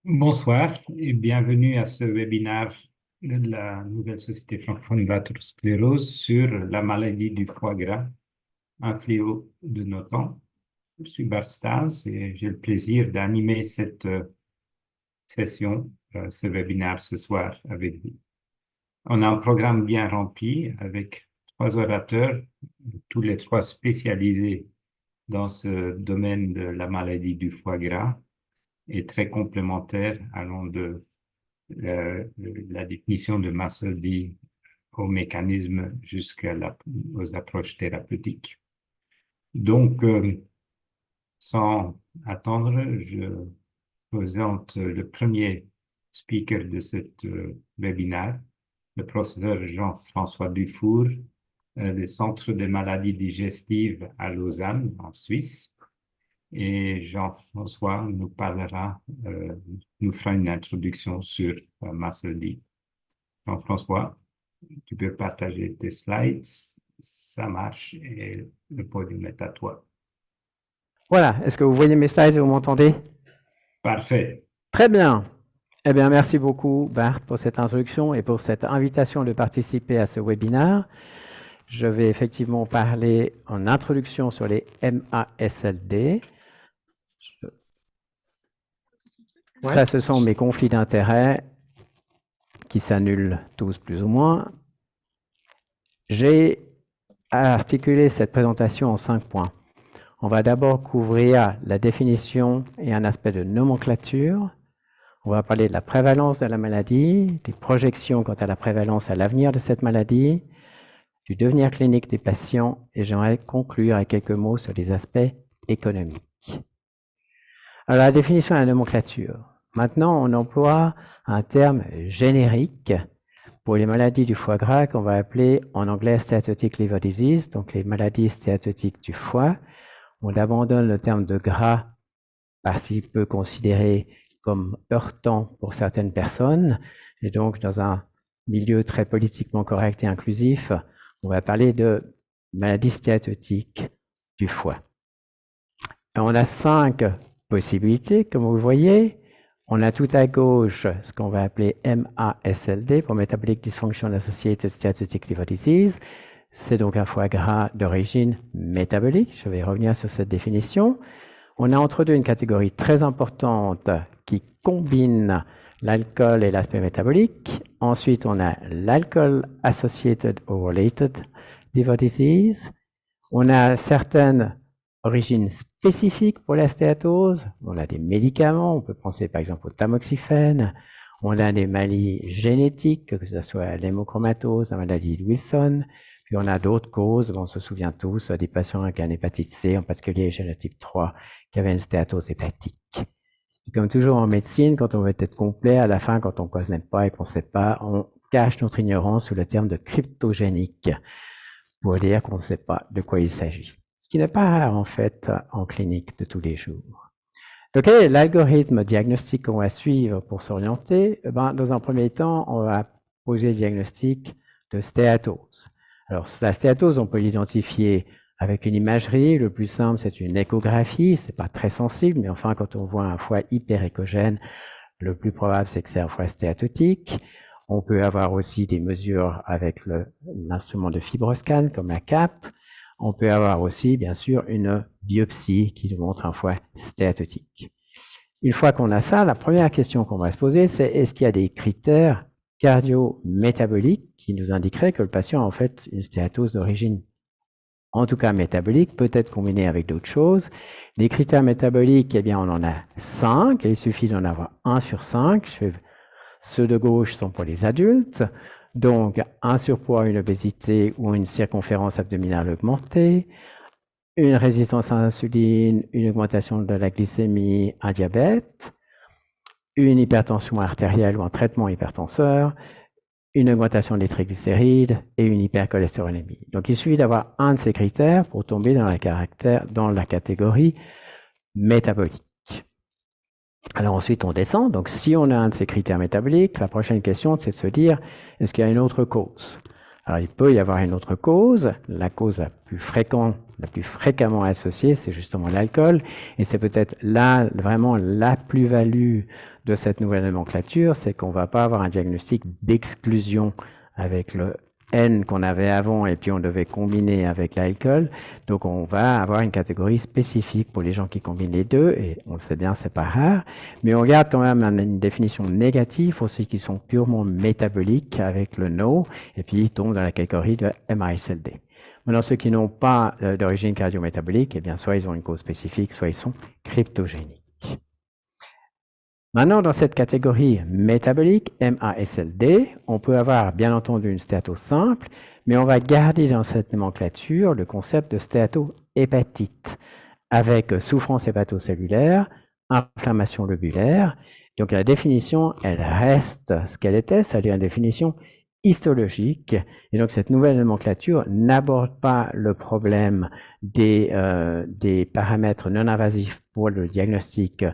Bonsoir et bienvenue à ce webinaire de la Nouvelle Société francophone d'athérosclérose sur la maladie du foie gras, un fléau de nos temps. Je suis Bart Stals et j'ai le plaisir d'animer cette session, ce webinaire ce soir avec vous. On a un programme bien rempli avec trois orateurs, tous les trois spécialisés dans ce domaine de la maladie du foie gras et très complémentaires allant de la définition de Massaldi au mécanisme aux approches thérapeutiques. Donc, sans attendre, je présente le premier speaker de cet webinaire, le professeur Jean-François Dufour, du Centre des maladies digestives à Lausanne, en Suisse. Et Jean-François nous fera une introduction sur Massaldi. Jean-François, tu peux partager tes slides, ça marche et le podium est à toi. Voilà, est-ce que vous voyez mes slides et vous m'entendez? Parfait. Très bien. Eh bien, merci beaucoup, Bart, pour cette introduction et pour cette invitation de participer à ce webinaire. Je vais effectivement parler en introduction sur les MASLD. Ça, ce sont mes conflits d'intérêts qui s'annulent tous plus ou moins. J'ai articulé cette présentation en 5 points. On va d'abord couvrir la définition et un aspect de nomenclature. On va parler de la prévalence de la maladie, des projections quant à la prévalence à l'avenir de cette maladie, du devenir clinique des patients, et j'aimerais conclure avec quelques mots sur les aspects économiques. Alors, la définition et la nomenclature. Maintenant, on emploie un terme générique pour les maladies du foie gras qu'on va appeler en anglais steatotic liver disease, donc les maladies stéatotiques du foie. On abandonne le terme de gras parce qu'il peut considérer comme heurtant pour certaines personnes. Et donc, dans un milieu très politiquement correct et inclusif, on va parler de maladie stéatotique du foie. Et on a 5 possibilités, comme vous le voyez. On a tout à gauche ce qu'on va appeler MASLD, pour Metabolic Dysfunction Associated Steatotic Liver Disease. C'est donc un foie gras d'origine métabolique. Je vais revenir sur cette définition. On a entre deux une catégorie très importante qui combine l'alcool et l'aspect métabolique. Ensuite, on a l'alcool associated or related liver disease. On a certaines origines spécifiques pour la stéatose. On a des médicaments, on peut penser par exemple au tamoxifène. On a des maladies génétiques, que ce soit l'hémochromatose, la maladie de Wilson. Puis on a d'autres causes, on se souvient tous des patients avec une hépatite C, en particulier génotype 3, qui avaient une stéatose hépatique. Et comme toujours en médecine, quand on veut être complet, à la fin, quand on ne connaît pas et qu'on ne sait pas, on cache notre ignorance sous le terme de cryptogénique, pour dire qu'on ne sait pas de quoi il s'agit. Ce qui n'est pas rare, en fait, en clinique de tous les jours. Donc, quel est l'algorithme diagnostique qu'on va suivre pour s'orienter? Dans un premier temps, on va poser le diagnostic de stéatose. Alors, la stéatose, on peut l'identifier avec une imagerie. Le plus simple, c'est une échographie. C'est pas très sensible, mais enfin, quand on voit un foie hyperéchogène, le plus probable, c'est que c'est un foie stéatotique. On peut avoir aussi des mesures avec l'instrument de fibroscan, comme la CAP. On peut avoir aussi, bien sûr, une biopsie qui nous montre un foie stéatotique. Une fois qu'on a ça, la première question qu'on va se poser, c'est est-ce qu'il y a des critères cardio-métaboliques qui nous indiqueraient que le patient a en fait une stéatose d'origine, en tout cas métabolique, peut-être combinée avec d'autres choses. Les critères métaboliques, eh bien, on en a 5, et il suffit d'en avoir 1 sur 5. Ceux de gauche sont pour les adultes, donc un surpoids, une obésité ou une circonférence abdominale augmentée, une résistance à l'insuline, une augmentation de la glycémie, un diabète, une hypertension artérielle ou un traitement hypertenseur, une augmentation des triglycérides et une hypercholestérolémie. Donc il suffit d'avoir un de ces critères pour tomber dans la catégorie métabolique. Alors ensuite, on descend. Donc si on a un de ces critères métaboliques, la prochaine question, c'est de se dire, est-ce qu'il y a une autre cause? Alors, il peut y avoir une autre cause. La cause la plus fréquemment associée, c'est justement l'alcool. Et c'est peut-être là, vraiment, la plus-value de cette nouvelle nomenclature, c'est qu'on ne va pas avoir un diagnostic d'exclusion avec le N qu'on avait avant et puis on devait combiner avec l'alcool. Donc on va avoir une catégorie spécifique pour les gens qui combinent les deux et on sait bien c'est pas rare. Mais on garde quand même une définition négative pour ceux qui sont purement métaboliques avec le NO et puis ils tombent dans la catégorie de MASLD. Maintenant ceux qui n'ont pas d'origine cardiométabolique, eh bien soit ils ont une cause spécifique, soit ils sont cryptogéniques. Maintenant, dans cette catégorie métabolique, MASLD, on peut avoir bien entendu une stéatose simple, mais on va garder dans cette nomenclature le concept de stéatohépatite, avec souffrance hépatocellulaire, inflammation lobulaire. Donc la définition, elle reste ce qu'elle était, c'est-à-dire une définition histologique. Et donc cette nouvelle nomenclature n'aborde pas le problème des paramètres non invasifs pour le diagnostic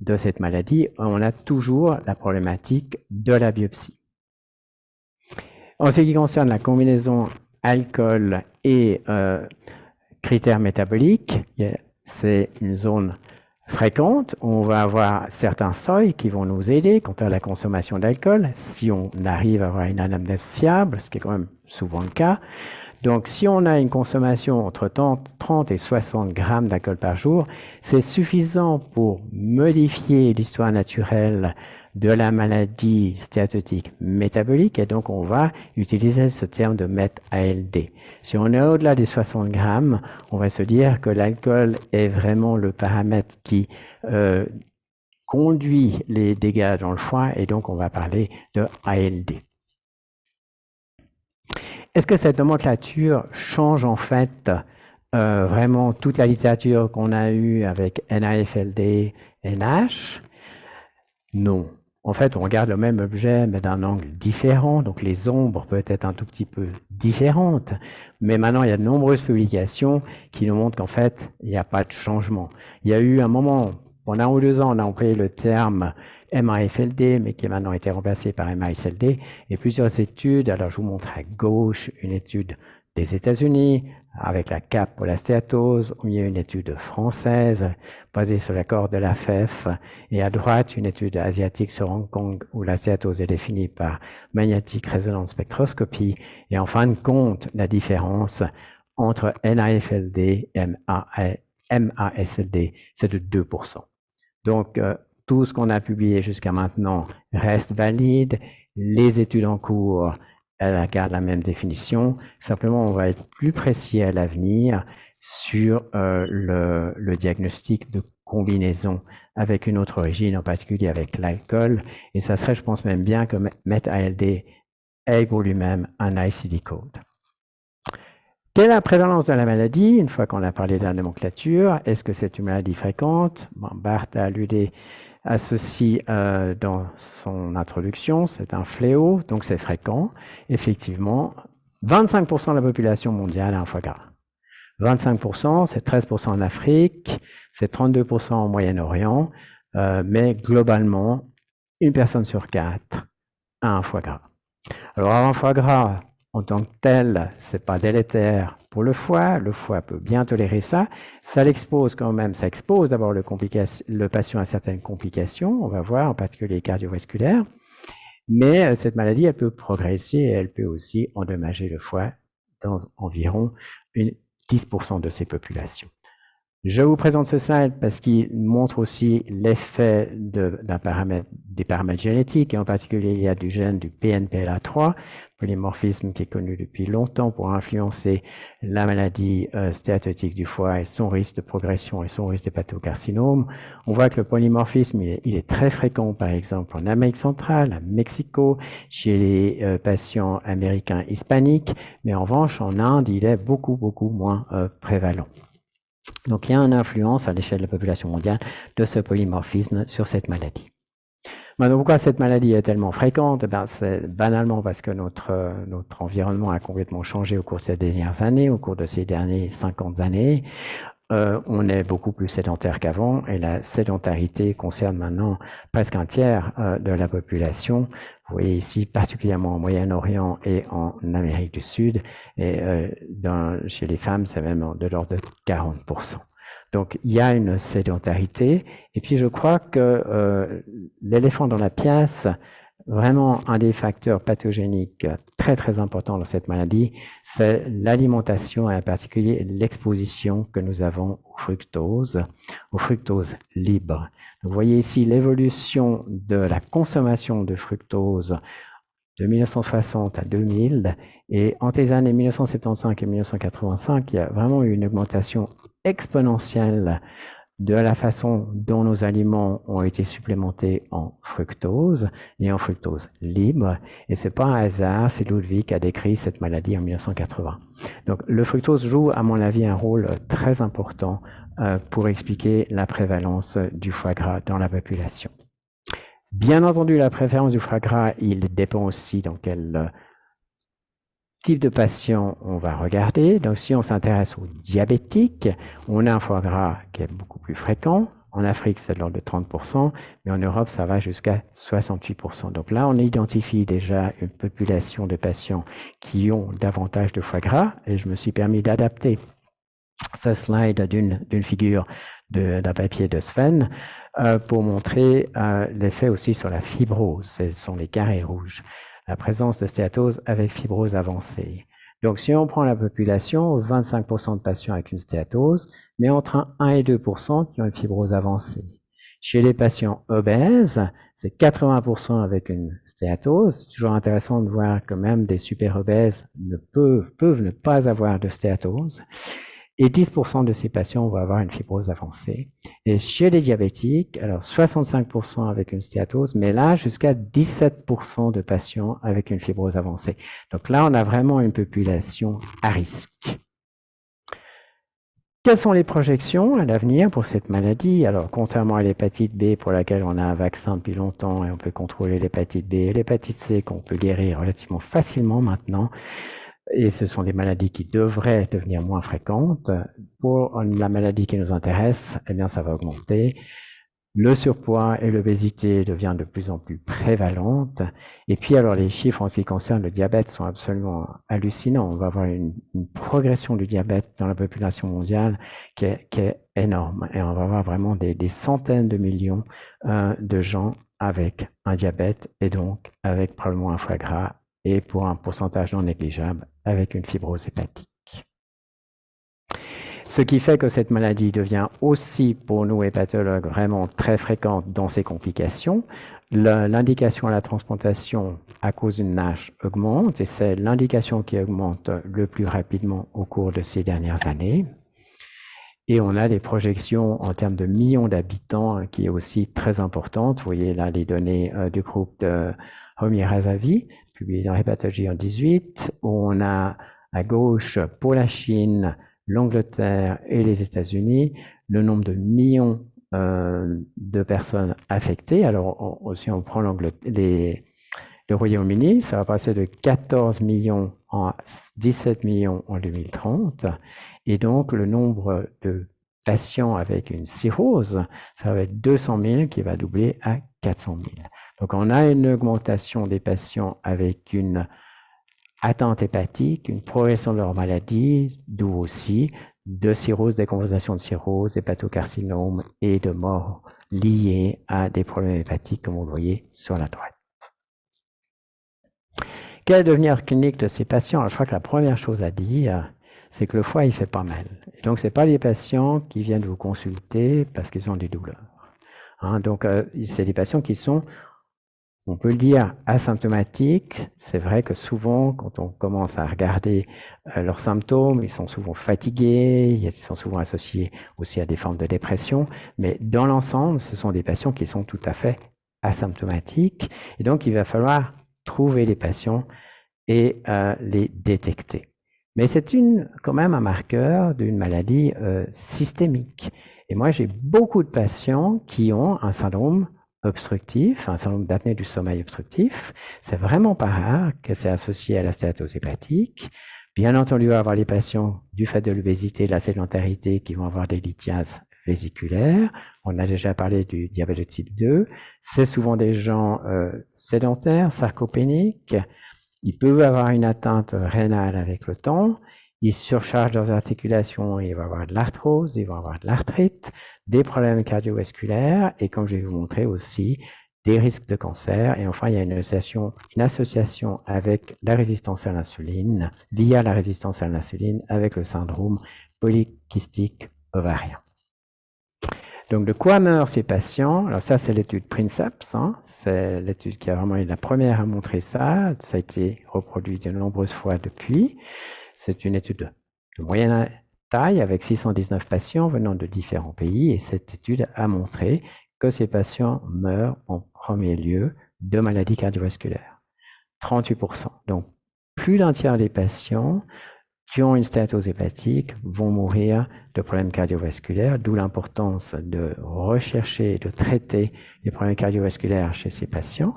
de cette maladie. On a toujours la problématique de la biopsie. En ce qui concerne la combinaison alcool et critères métaboliques, c'est une zone fréquente. On va avoir certains seuils qui vont nous aider quant à la consommation d'alcool, si on arrive à avoir une anamnèse fiable, ce qui est quand même souvent le cas. Donc, si on a une consommation entre 30 et 60 grammes d'alcool par jour, c'est suffisant pour modifier l'histoire naturelle de la maladie stéatotique métabolique et donc on va utiliser ce terme de MET-ALD. Si on est au-delà des 60 grammes, on va se dire que l'alcool est vraiment le paramètre qui conduit les dégâts dans le foie et donc on va parler de ALD. Est-ce que cette nomenclature change en fait vraiment toute la littérature qu'on a eue avec NAFLD, NH? Non. En fait, on regarde le même objet, mais d'un angle différent. Donc, les ombres peuvent être un tout petit peu différentes. Mais maintenant, il y a de nombreuses publications qui nous montrent qu'en fait, il n'y a pas de changement. Il y a eu un moment, pendant 1 ou 2 ans, on a employé le terme MAFLD, mais qui a maintenant été remplacé par MASLD. Et plusieurs études, alors je vous montre à gauche une étude des États-Unis, avec la CAP pour la stéatose, il y a une étude française basée sur l'accord de la FEF, et à droite, une étude asiatique sur Hong Kong où la stéatose est définie par magnétique résonance spectroscopie, et en fin de compte, la différence entre NAFLD et MASLD, c'est de 2%. Donc, tout ce qu'on a publié jusqu'à maintenant reste valide, les études en cours elle garde la même définition. Simplement, on va être plus précis à l'avenir sur le diagnostic de combinaison avec une autre origine, en particulier avec l'alcool. Et ça serait, je pense même bien que MET-ALD est pour lui-même un ICD code. Quelle est la prévalence de la maladie? Une fois qu'on a parlé de la nomenclature, est-ce que c'est une maladie fréquente? Bart a alludé à ceci dans son introduction, c'est un fléau, donc c'est fréquent. Effectivement, 25% de la population mondiale a un foie gras. 25%, c'est 13% en Afrique, c'est 32% au Moyen-Orient, mais globalement, une personne sur 4 a un foie gras. Alors, un foie gras, en tant que tel, c'est pas délétère pour le foie peut bien tolérer ça. Ça l'expose quand même, ça expose d'abord le patient à certaines complications, on va voir, en particulier cardiovasculaires. Mais cette maladie, elle peut progresser et elle peut aussi endommager le foie dans environ 10% de ces populations. Je vous présente ce slide parce qu'il montre aussi l'effet des paramètres génétiques, et en particulier il y a du gène du PNPLA3, polymorphisme qui est connu depuis longtemps pour influencer la maladie stéatotique du foie et son risque de progression et son risque d'hépatocarcinome. On voit que le polymorphisme il est très fréquent par exemple en Amérique centrale, à Mexico, chez les patients américains hispaniques, mais en revanche en Inde il est beaucoup moins prévalent. Donc, il y a une influence à l'échelle de la population mondiale de ce polymorphisme sur cette maladie. Maintenant, pourquoi cette maladie est tellement fréquente? C'est banalement parce que notre environnement a complètement changé au cours de ces dernières années, au cours de ces dernières 50 années. on est beaucoup plus sédentaire qu'avant et la sédentarité concerne maintenant presque un tiers de la population. Vous voyez ici, particulièrement au Moyen-Orient et en Amérique du Sud, et chez les femmes, c'est même de l'ordre de 40%. Donc, il y a une sédentarité. Et puis, je crois que l'éléphant dans la pièce, vraiment un des facteurs pathogéniques très, très importants dans cette maladie, c'est l'alimentation et en particulier l'exposition que nous avons au fructose libre. Vous voyez ici l'évolution de la consommation de fructose de 1960 à 2000, et entre les années 1975 et 1985, il y a vraiment eu une augmentation exponentielle de la façon dont nos aliments ont été supplémentés en fructose et en fructose libre. Et c'est pas un hasard si Ludwig a décrit cette maladie en 1980. Donc le fructose joue, à mon avis, un rôle très important pour expliquer la prévalence du foie gras dans la population. Bien entendu, la prévalence du foie gras, il dépend aussi dans quel type de patient on va regarder. Donc, si on s'intéresse aux diabétiques, on a un foie gras qui est beaucoup plus fréquent. En Afrique, c'est de l'ordre de 30%, mais en Europe, ça va jusqu'à 68%. Donc là, on identifie déjà une population de patients qui ont davantage de foie gras, et je me suis permis d'adapter ce slide d'une figure d'un papier de Sven pour montrer l'effet aussi sur la fibrose. Ce sont les carrés rouges. La présence de stéatose avec fibrose avancée. Donc, si on prend la population, 25% de patients avec une stéatose, mais entre 1 et 2% qui ont une fibrose avancée. Chez les patients obèses, c'est 80% avec une stéatose. C'est toujours intéressant de voir que même des super obèses peuvent ne pas avoir de stéatose. Et 10% de ces patients vont avoir une fibrose avancée. Et chez les diabétiques, alors 65% avec une stéatose, mais là, jusqu'à 17% de patients avec une fibrose avancée. Donc là, on a vraiment une population à risque. Quelles sont les projections à l'avenir pour cette maladie? Alors, contrairement à l'hépatite B, pour laquelle on a un vaccin depuis longtemps et on peut contrôler l'hépatite B et l'hépatite C qu'on peut guérir relativement facilement maintenant, et ce sont des maladies qui devraient devenir moins fréquentes. Pour la maladie qui nous intéresse, eh bien, ça va augmenter. Le surpoids et l'obésité deviennent de plus en plus prévalentes. Et puis, alors, les chiffres en ce qui concerne le diabète sont absolument hallucinants. On va avoir une progression du diabète dans la population mondiale qui est énorme. Et on va avoir vraiment des centaines de millions de gens avec un diabète et donc avec probablement un foie gras et pour un pourcentage non négligeable avec une fibrose hépatique. Ce qui fait que cette maladie devient aussi pour nous hépatologues vraiment très fréquente dans ses complications. L'indication à la transplantation à cause d'une NASH augmente et c'est l'indication qui augmente le plus rapidement au cours de ces dernières années. Et on a des projections en termes de millions d'habitants qui est aussi très importante. Vous voyez là les données du groupe de Homi Razavi, publié dans Hepatology en 2018, où on a à gauche pour la Chine, l'Angleterre et les États-Unis, le nombre de millions de personnes affectées. Alors, si on prend le Royaume-Uni, ça va passer de 14 millions à 17 millions en 2030. Et donc, le nombre de patients avec une cirrhose, ça va être 200 000 qui va doubler à 400 000. Donc, on a une augmentation des patients avec une atteinte hépatique, une progression de leur maladie, d'où aussi de cirrhose, décompensation de cirrhose, hépatocarcinome et de mort liées à des problèmes hépatiques, comme vous le voyez sur la droite. Quel est le devenir clinique de ces patients? Alors, je crois que la première chose à dire, c'est que le foie, il fait pas mal. Et donc, ce n'est pas les patients qui viennent vous consulter parce qu'ils ont des douleurs. Donc, c'est des patients qui sont, on peut le dire, asymptomatiques. C'est vrai que souvent, quand on commence à regarder leurs symptômes, ils sont souvent fatigués, ils sont souvent associés aussi à des formes de dépression. Mais dans l'ensemble, ce sont des patients qui sont tout à fait asymptomatiques. Et donc, il va falloir trouver les patients et les détecter. Mais c'est quand même un marqueur d'une maladie systémique. Et moi, j'ai beaucoup de patients qui ont un syndrome obstructif, un syndrome d'apnée du sommeil obstructif. C'est vraiment pas rare que c'est associé à la stéatose hépatique. Bien entendu, il va y avoir les patients du fait de l'obésité, de la sédentarité, qui vont avoir des lithiases vésiculaires. On a déjà parlé du diabète de type 2. C'est souvent des gens sédentaires, sarcopéniques. Ils peuvent avoir une atteinte rénale avec le temps. Ils surchargent leurs articulations, ils vont avoir de l'arthrose, ils vont avoir de l'arthrite, des problèmes cardiovasculaires et, comme je vais vous montrer aussi, des risques de cancer. Et enfin, il y a une association avec la résistance à l'insuline, via la résistance à l'insuline, avec le syndrome polykystique ovarien. Donc, de quoi meurent ces patients? Alors ça, c'est l'étude Princeps. C'est l'étude qui a vraiment été la première à montrer ça. Ça a été reproduit de nombreuses fois depuis. C'est une étude de moyenne taille avec 619 patients venant de différents pays. Et cette étude a montré que ces patients meurent en premier lieu de maladies cardiovasculaires. 38%. Donc, plus d'un tiers des patients qui ont une stéatose hépatique vont mourir de problèmes cardiovasculaires, d'où l'importance de rechercher et de traiter les problèmes cardiovasculaires chez ces patients.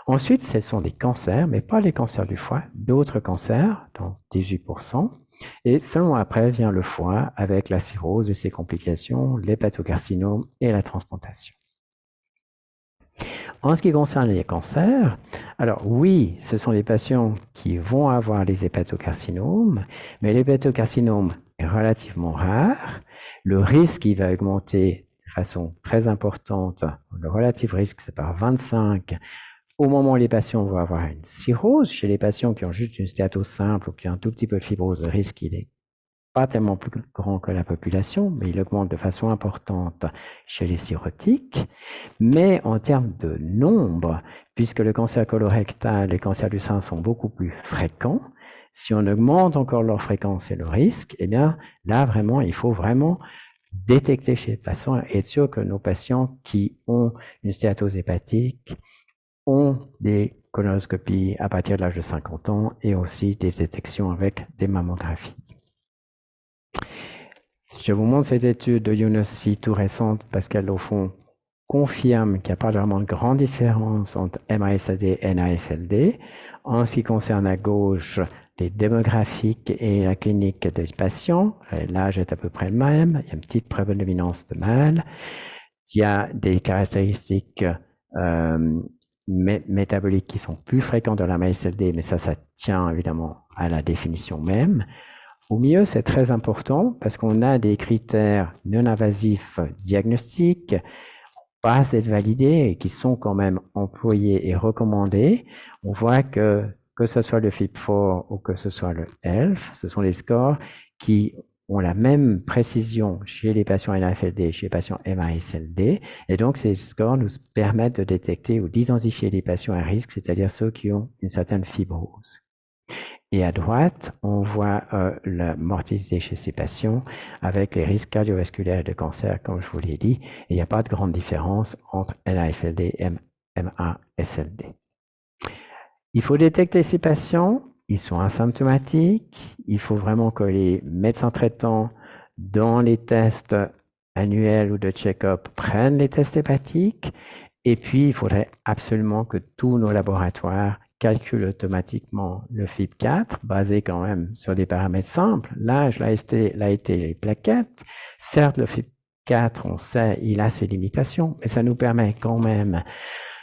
Ensuite, ce sont des cancers, mais pas les cancers du foie, d'autres cancers, donc 18%. Et seulement après vient le foie avec la cirrhose et ses complications, l'hépatocarcinome et la transplantation. En ce qui concerne les cancers, alors oui, ce sont les patients qui vont avoir les hépatocarcinomes, mais l'hépatocarcinome est relativement rare. Le risque, il va augmenter de façon très importante. Le relatif risque, c'est par 25. Au moment où les patients vont avoir une cirrhose, chez les patients qui ont juste une stéatose simple ou qui ont un tout petit peu de fibrose, le risque, il est pas tellement plus grand que la population, mais il augmente de façon importante chez les cirrhotiques. Mais en termes de nombre, puisque le cancer colorectal et le cancer du sein sont beaucoup plus fréquents, si on augmente encore leur fréquence et le risque, eh bien là, vraiment, il faut vraiment détecter chez les patients et être sûr que nos patients qui ont une stéatose hépatique ont des colonoscopies à partir de l'âge de 50 ans et aussi des détections avec des mammographies. Je vous montre cette étude de UNOSI tout récente parce qu'elle, au fond, confirme qu'il n'y a pas vraiment de grande différence entre MASLD et NAFLD. En ce qui concerne à gauche les démographiques et la clinique des patients, l'âge est à peu près le même, il y a une petite prédominance de mâles, il y a des caractéristiques métaboliques qui sont plus fréquentes dans la MASLD, mais ça tient évidemment à la définition même. Au milieu, c'est très important parce qu'on a des critères non invasifs diagnostiques, pas être validés et qui sont quand même employés et recommandés. On voit que ce soit le FIB-4 ou que ce soit le ELF, ce sont les scores qui ont la même précision chez les patients NAFLD et chez les patients MASLD. Et donc, ces scores nous permettent de détecter ou d'identifier les patients à risque, c'est-à-dire ceux qui ont une certaine fibrose. Et à droite, on voit la mortalité chez ces patients avec les risques cardiovasculaires et de cancer, comme je vous l'ai dit. Et il n'y a pas de grande différence entre NAFLD et MASLD. Il faut détecter ces patients. Ils sont asymptomatiques. Il faut vraiment que les médecins traitants, dans les tests annuels ou de check-up, prennent les tests hépatiques. Et puis, il faudrait absolument que tous nos laboratoires calcule automatiquement le FIB4, basé quand même sur des paramètres simples, l'âge, l'AST, les plaquettes. Certes, le FIB4, on sait, il a ses limitations, mais ça nous permet quand même,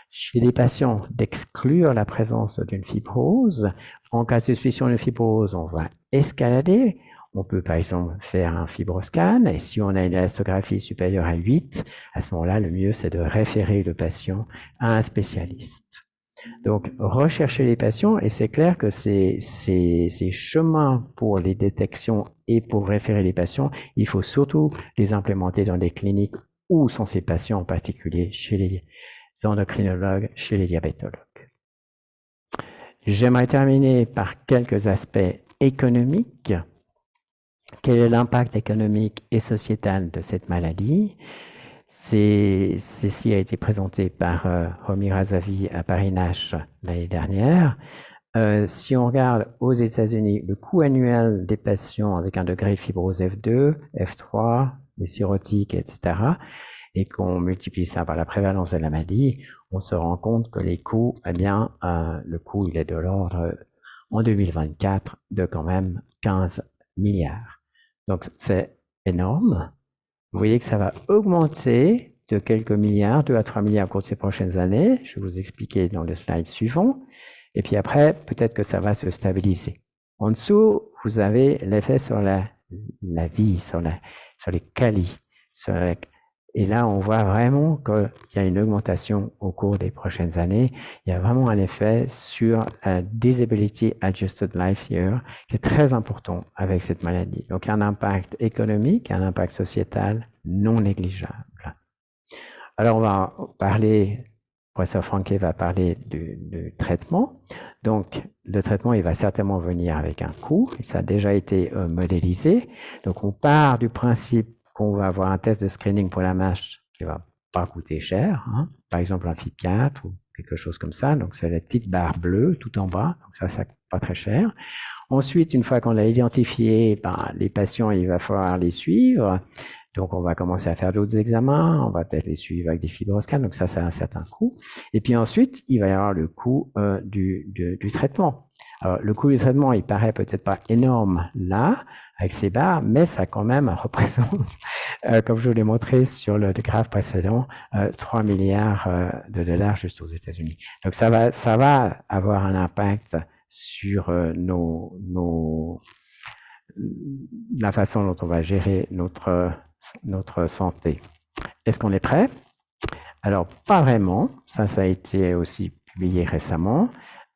chez les patients, d'exclure la présence d'une fibrose. En cas de suspicion de fibrose, on va escalader. On peut par exemple faire un fibroscan, et si on a une élastographie supérieure à 8, à ce moment-là, le mieux, c'est de référer le patient à un spécialiste. Donc, rechercher les patients, et c'est clair que ces chemins pour les détections et pour référer les patients, il faut surtout les implémenter dans des cliniques où sont ces patients, en particulier chez les endocrinologues, chez les diabétologues. J'aimerais terminer par quelques aspects économiques. Quel est l'impact économique et sociétal de cette maladie ? Ceci a été présenté par Homi Razavi à Paris-Nash l'année dernière. Si on regarde aux États-Unis, le coût annuel des patients avec un degré de fibrose F2, F3, les cirrhotiques, etc., et qu'on multiplie ça par la prévalence de la maladie, on se rend compte que les coûts, eh bien, le coût, il est de l'ordre en 2024 de quand même 15 milliards. Donc c'est énorme. Vous voyez que ça va augmenter de quelques milliards, 2 à 3 milliards au cours de ces prochaines années. Je vais vous expliquer dans le slide suivant. Et puis après, peut-être que ça va se stabiliser. En dessous, vous avez l'effet sur la vie, sur les qualis. Et là, on voit vraiment qu'il y a une augmentation au cours des prochaines années. Il y a vraiment un effet sur la Disability Adjusted Life Year qui est très important avec cette maladie. Donc, un impact économique, un impact sociétal non négligeable. Alors, on va parler, le professeur Franke va parler du traitement. Donc, le traitement, il va certainement venir avec un coût, et ça a déjà été modélisé. Donc, on part du principe qu'on va avoir un test de screening pour la MASH qui va pas coûter cher, hein. Par exemple un FIP4 ou quelque chose comme ça. Donc, c'est la petite barre bleue tout en bas. Donc, ça coûte pas très cher. Ensuite, une fois qu'on l'a identifié, les patients, il va falloir les suivre. Donc, on va commencer à faire d'autres examens, on va peut-être les suivre avec des fibroscans, donc ça a un certain coût. Et puis ensuite, il va y avoir le coût du traitement. Alors, le coût du traitement, il paraît peut-être pas énorme là, avec ces barres, mais ça quand même représente, comme je vous l'ai montré sur le graphe précédent, 3 milliards de dollars juste aux États-Unis. Donc, ça va avoir un impact sur la façon dont on va gérer notre santé. Est-ce qu'on est prêt? Alors, pas vraiment. Ça a été aussi publié récemment.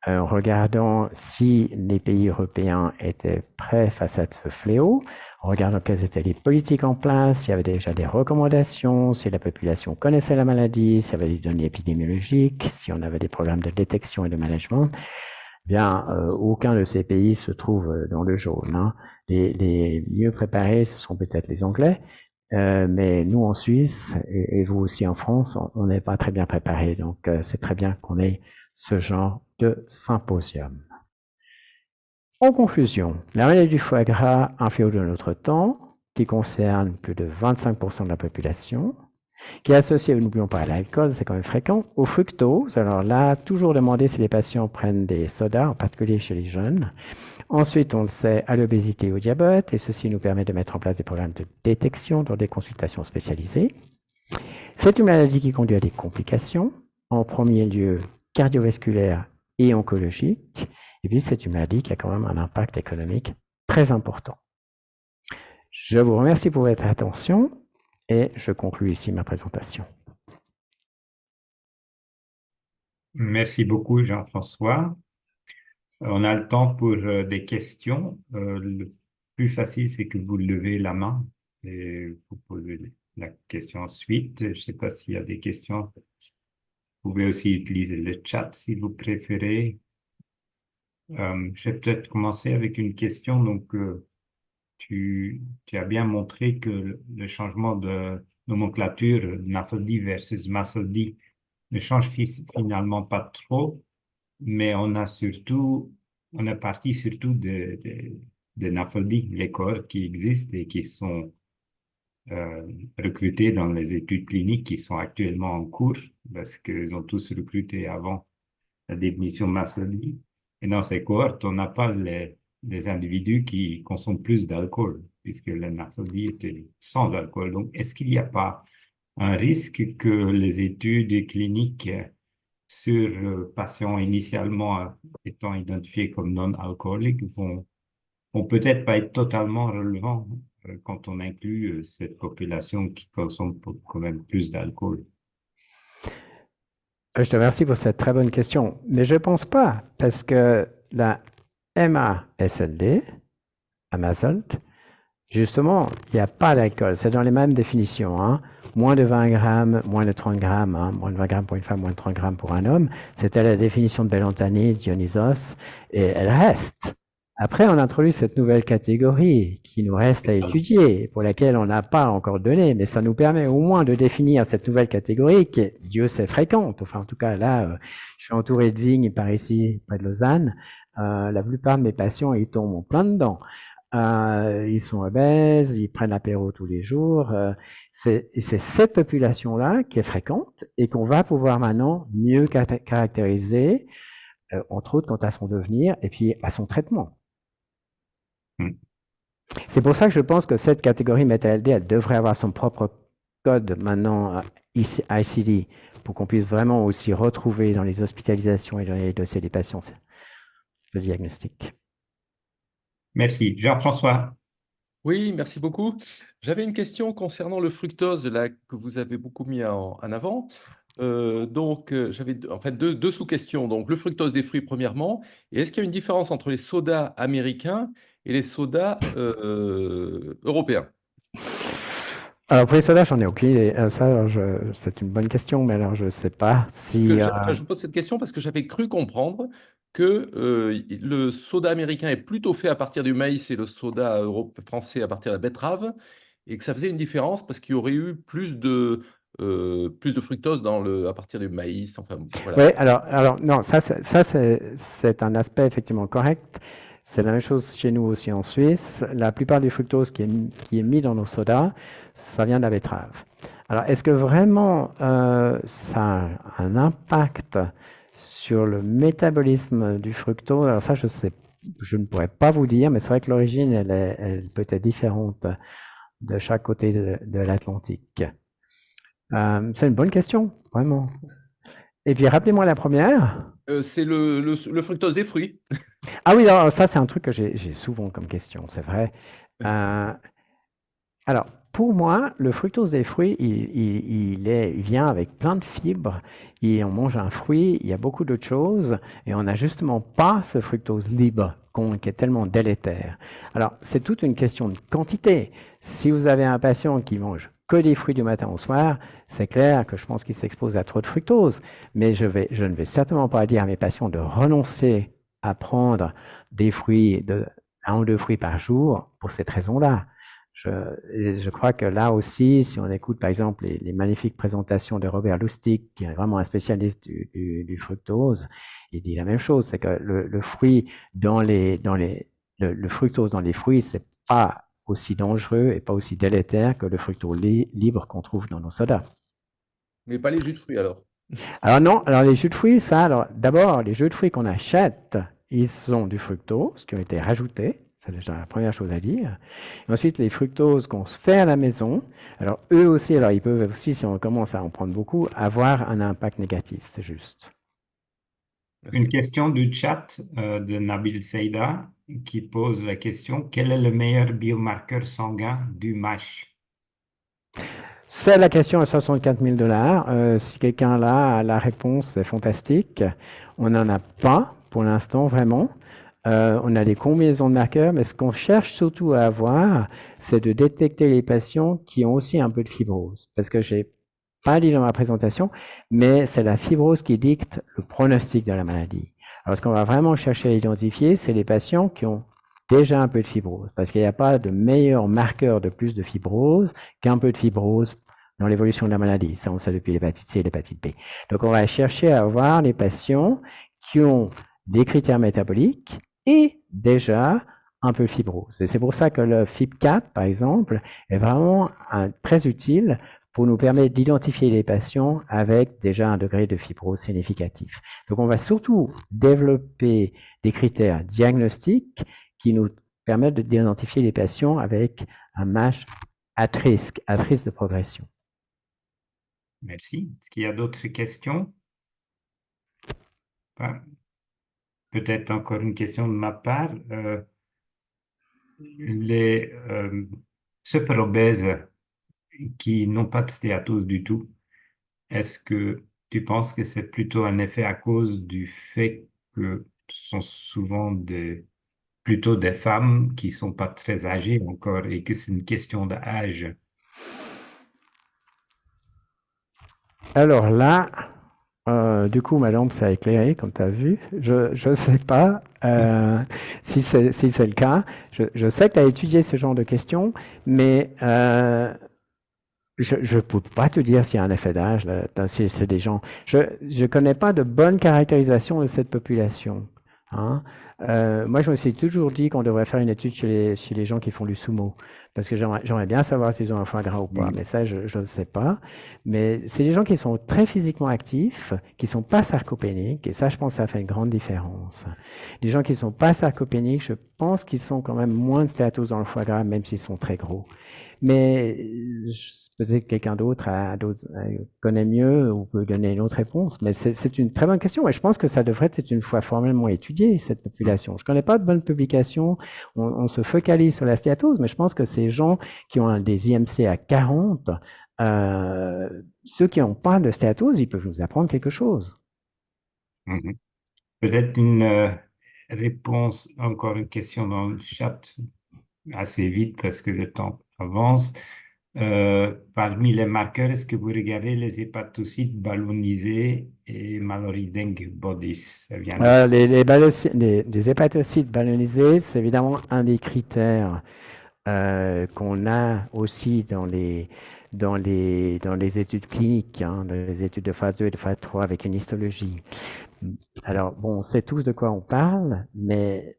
Regardant si les pays européens étaient prêts face à ce fléau, regardant quelles étaient les politiques en place, s'il y avait déjà des recommandations, si la population connaissait la maladie, s'il y avait des données épidémiologiques, si on avait des programmes de détection et de management, bien, aucun de ces pays se trouve dans le jaune, hein. Les mieux préparés, ce sont peut-être les Anglais, mais nous en Suisse, et vous aussi en France, on n'est pas très bien préparés. Donc, c'est très bien qu'on ait ce genre de symposium. En conclusion, la maladie du foie gras, un fléau de notre temps, qui concerne plus de 25% de la population, qui est associé, n'oublions pas, à l'alcool, c'est quand même fréquent, au fructose. Alors là, toujours demander si les patients prennent des sodas, en particulier chez les jeunes. Ensuite, on le sait, à l'obésité et au diabète, et ceci nous permet de mettre en place des programmes de détection dans des consultations spécialisées. C'est une maladie qui conduit à des complications, en premier lieu cardiovasculaires et oncologiques, et puis c'est une maladie qui a quand même un impact économique très important. Je vous remercie pour votre attention. Et je conclue ici ma présentation. Merci beaucoup, Jean-François. On a le temps pour des questions. Le plus facile, c'est que vous levez la main et vous posez la question ensuite. Je ne sais pas s'il y a des questions. Vous pouvez aussi utiliser le chat si vous préférez. Je vais peut-être commencer avec une question. Donc, tu as bien montré que le changement de nomenclature NAFLD versus MASLD ne change finalement pas trop, mais on est parti surtout de NAFLD, les corps qui existent et qui sont recrutés dans les études cliniques qui sont actuellement en cours, parce qu'ils ont tous recruté avant la définition MASLD. Et dans ces cohortes, on n'a pas les individus qui consomment plus d'alcool, puisque le NAFLD était sans alcool. Donc, est-ce qu'il n'y a pas un risque que les études cliniques sur patients initialement étant identifiés comme non-alcooliques vont peut-être pas être totalement relevants quand on inclut cette population qui consomme quand même plus d'alcool? Je te remercie pour cette très bonne question, mais je ne pense pas, parce que la MASLD, MASLD, justement, il n'y a pas d'alcool, c'est dans les mêmes définitions, hein. Moins de 20 grammes, moins de 30 grammes, hein. Moins de 20 grammes pour une femme, moins de 30 grammes pour un homme. C'était la définition de Bellantani, Dionysos, et elle reste. Après, on introduit cette nouvelle catégorie qui nous reste à étudier, pour laquelle on n'a pas encore de données, mais ça nous permet au moins de définir cette nouvelle catégorie qui est, Dieu sait, fréquente. Enfin, en tout cas, là, je suis entouré de vignes par ici, près de Lausanne. La plupart de mes patients, ils tombent en plein dedans. Ils sont obèses, ils prennent l'apéro tous les jours. C'est cette population-là qui est fréquente et qu'on va pouvoir maintenant mieux caractériser entre autres quant à son devenir et puis à son traitement. Mm. C'est pour ça que je pense que cette catégorie métal-LD, elle devrait avoir son propre code maintenant ICD pour qu'on puisse vraiment aussi retrouver dans les hospitalisations et dans les dossiers des patients le diagnostic. Merci. Jean-François. Oui, merci beaucoup. J'avais une question concernant le fructose là, que vous avez beaucoup mis en avant. J'avais en fait deux sous-questions. Donc, le fructose des fruits, premièrement. Et est-ce qu'il y a une différence entre les sodas américains et les sodas européens? Alors pour les sodas, j'en ai aucune idée. C'est une bonne question, mais alors je ne sais pas si... Je vous pose cette question parce que j'avais cru comprendre que le soda américain est plutôt fait à partir du maïs et le soda français à partir de la betterave, et que ça faisait une différence parce qu'il y aurait eu plus de fructose à partir du maïs. Enfin, voilà. Oui, alors non, ça c'est un aspect effectivement correct. C'est la même chose chez nous aussi en Suisse. La plupart du fructose qui est mis dans nos sodas, ça vient de la betterave. Alors, est-ce que vraiment ça a un impact sur le métabolisme du fructose? Alors ça, je ne pourrais pas vous dire, mais c'est vrai que l'origine, elle peut être différente de chaque côté de l'Atlantique. C'est une bonne question, vraiment. Et puis, rappelez-moi la première. C'est le fructose des fruits. Ah oui, alors, ça, c'est un truc que j'ai souvent comme question, c'est vrai. Alors, pour moi, le fructose des fruits, il vient avec plein de fibres. Et on mange un fruit, il y a beaucoup d'autres choses, et on n'a justement pas ce fructose libre qui est tellement délétère. Alors, c'est toute une question de quantité. Si vous avez un patient qui mange que des fruits du matin au soir, c'est clair que je pense qu'il s'expose à trop de fructose. Mais je ne vais certainement pas dire à mes patients de renoncer à prendre des fruits, un ou deux fruits par jour, pour cette raison-là. Je crois que là aussi, si on écoute par exemple les magnifiques présentations de Robert Lustig, qui est vraiment un spécialiste du fructose, il dit la même chose, c'est que le fruit le fructose dans les fruits, c'est pas aussi dangereux et pas aussi délétère que le fructose libre qu'on trouve dans nos sodas. Mais pas les jus de fruits alors. Alors non, alors les jus de fruits, d'abord, les jus de fruits qu'on achète, ils sont du fructose qui ont été rajoutés. C'est déjà la première chose à dire. Et ensuite, les fructoses qu'on se fait à la maison, alors eux aussi, alors ils peuvent aussi, si on commence à en prendre beaucoup, avoir un impact négatif, c'est juste. Merci. Une question du chat de Nabil Seida qui pose la question: quel est le meilleur biomarqueur sanguin du MASH? C'est la question à 64 000 $. Si quelqu'un a la réponse, c'est fantastique. On n'en a pas pour l'instant, vraiment. On a des combinaisons de marqueurs, mais ce qu'on cherche surtout à avoir, c'est de détecter les patients qui ont aussi un peu de fibrose. Parce que je n'ai pas dit dans ma présentation, mais c'est la fibrose qui dicte le pronostic de la maladie. Alors, ce qu'on va vraiment chercher à identifier, c'est les patients qui ont déjà un peu de fibrose. Parce qu'il n'y a pas de meilleur marqueur de plus de fibrose qu'un peu de fibrose dans l'évolution de la maladie. Ça, on sait depuis l'hépatite C et l'hépatite B. Donc, on va chercher à avoir les patients qui ont des critères métaboliques et déjà un peu de fibrose. Et c'est pour ça que le FIB4, par exemple, est vraiment très utile pour nous permettre d'identifier les patients avec déjà un degré de fibrose significatif. Donc, on va surtout développer des critères diagnostiques qui nous permettent d'identifier les patients avec un MASH à risque de progression. Merci. Est-ce qu'il y a d'autres questions? Peut-être encore une question de ma part. Les super obèses qui n'ont pas de stéatose du tout, est-ce que tu penses que c'est plutôt un effet à cause du fait que ce sont souvent plutôt des femmes qui sont pas très âgées encore et que c'est une question d'âge? Alors là, du coup, ma lampe s'est éclairée, comme tu as vu. Je ne sais pas si c'est le cas. Je sais que tu as étudié ce genre de questions, mais je ne peux pas te dire s'il y a un effet d'âge. C'est des gens. Je ne connais pas de bonne caractérisation de cette population. Hein. Moi, je me suis toujours dit qu'on devrait faire une étude chez les gens qui font du sumo, parce que j'aimerais bien savoir s'ils ont un foie gras ou pas, Mm. mais ça, je ne sais pas. Mais c'est des gens qui sont très physiquement actifs, qui ne sont pas sarcopéniques, et ça, je pense que ça fait une grande différence. Les gens qui ne sont pas sarcopéniques, je pense qu'ils sont quand même moins de stéatose dans le foie gras, même s'ils sont très gros. Mais peut-être que quelqu'un d'autre connaît mieux ou peut donner une autre réponse. Mais c'est une très bonne question et je pense que ça devrait être une fois formellement étudié, cette population. Je ne connais pas de bonnes publications. On se focalise sur la stéatose, mais je pense que ces gens qui ont des IMC à 40, ceux qui n'ont pas de stéatose, ils peuvent nous apprendre quelque chose. Mhm. Peut-être une réponse, encore une question dans le chat, assez vite parce que le temps avance. Parmi les marqueurs, est-ce que vous regardez les hépatocytes ballonisés et Mallory-Dengue bodies? Ça vient de... Les hépatocytes banalisés, c'est évidemment un des critères qu'on a aussi dans les études cliniques, hein, dans les études de phase 2 et de phase 3 avec une histologie. Alors, bon, on sait tous de quoi on parle, mais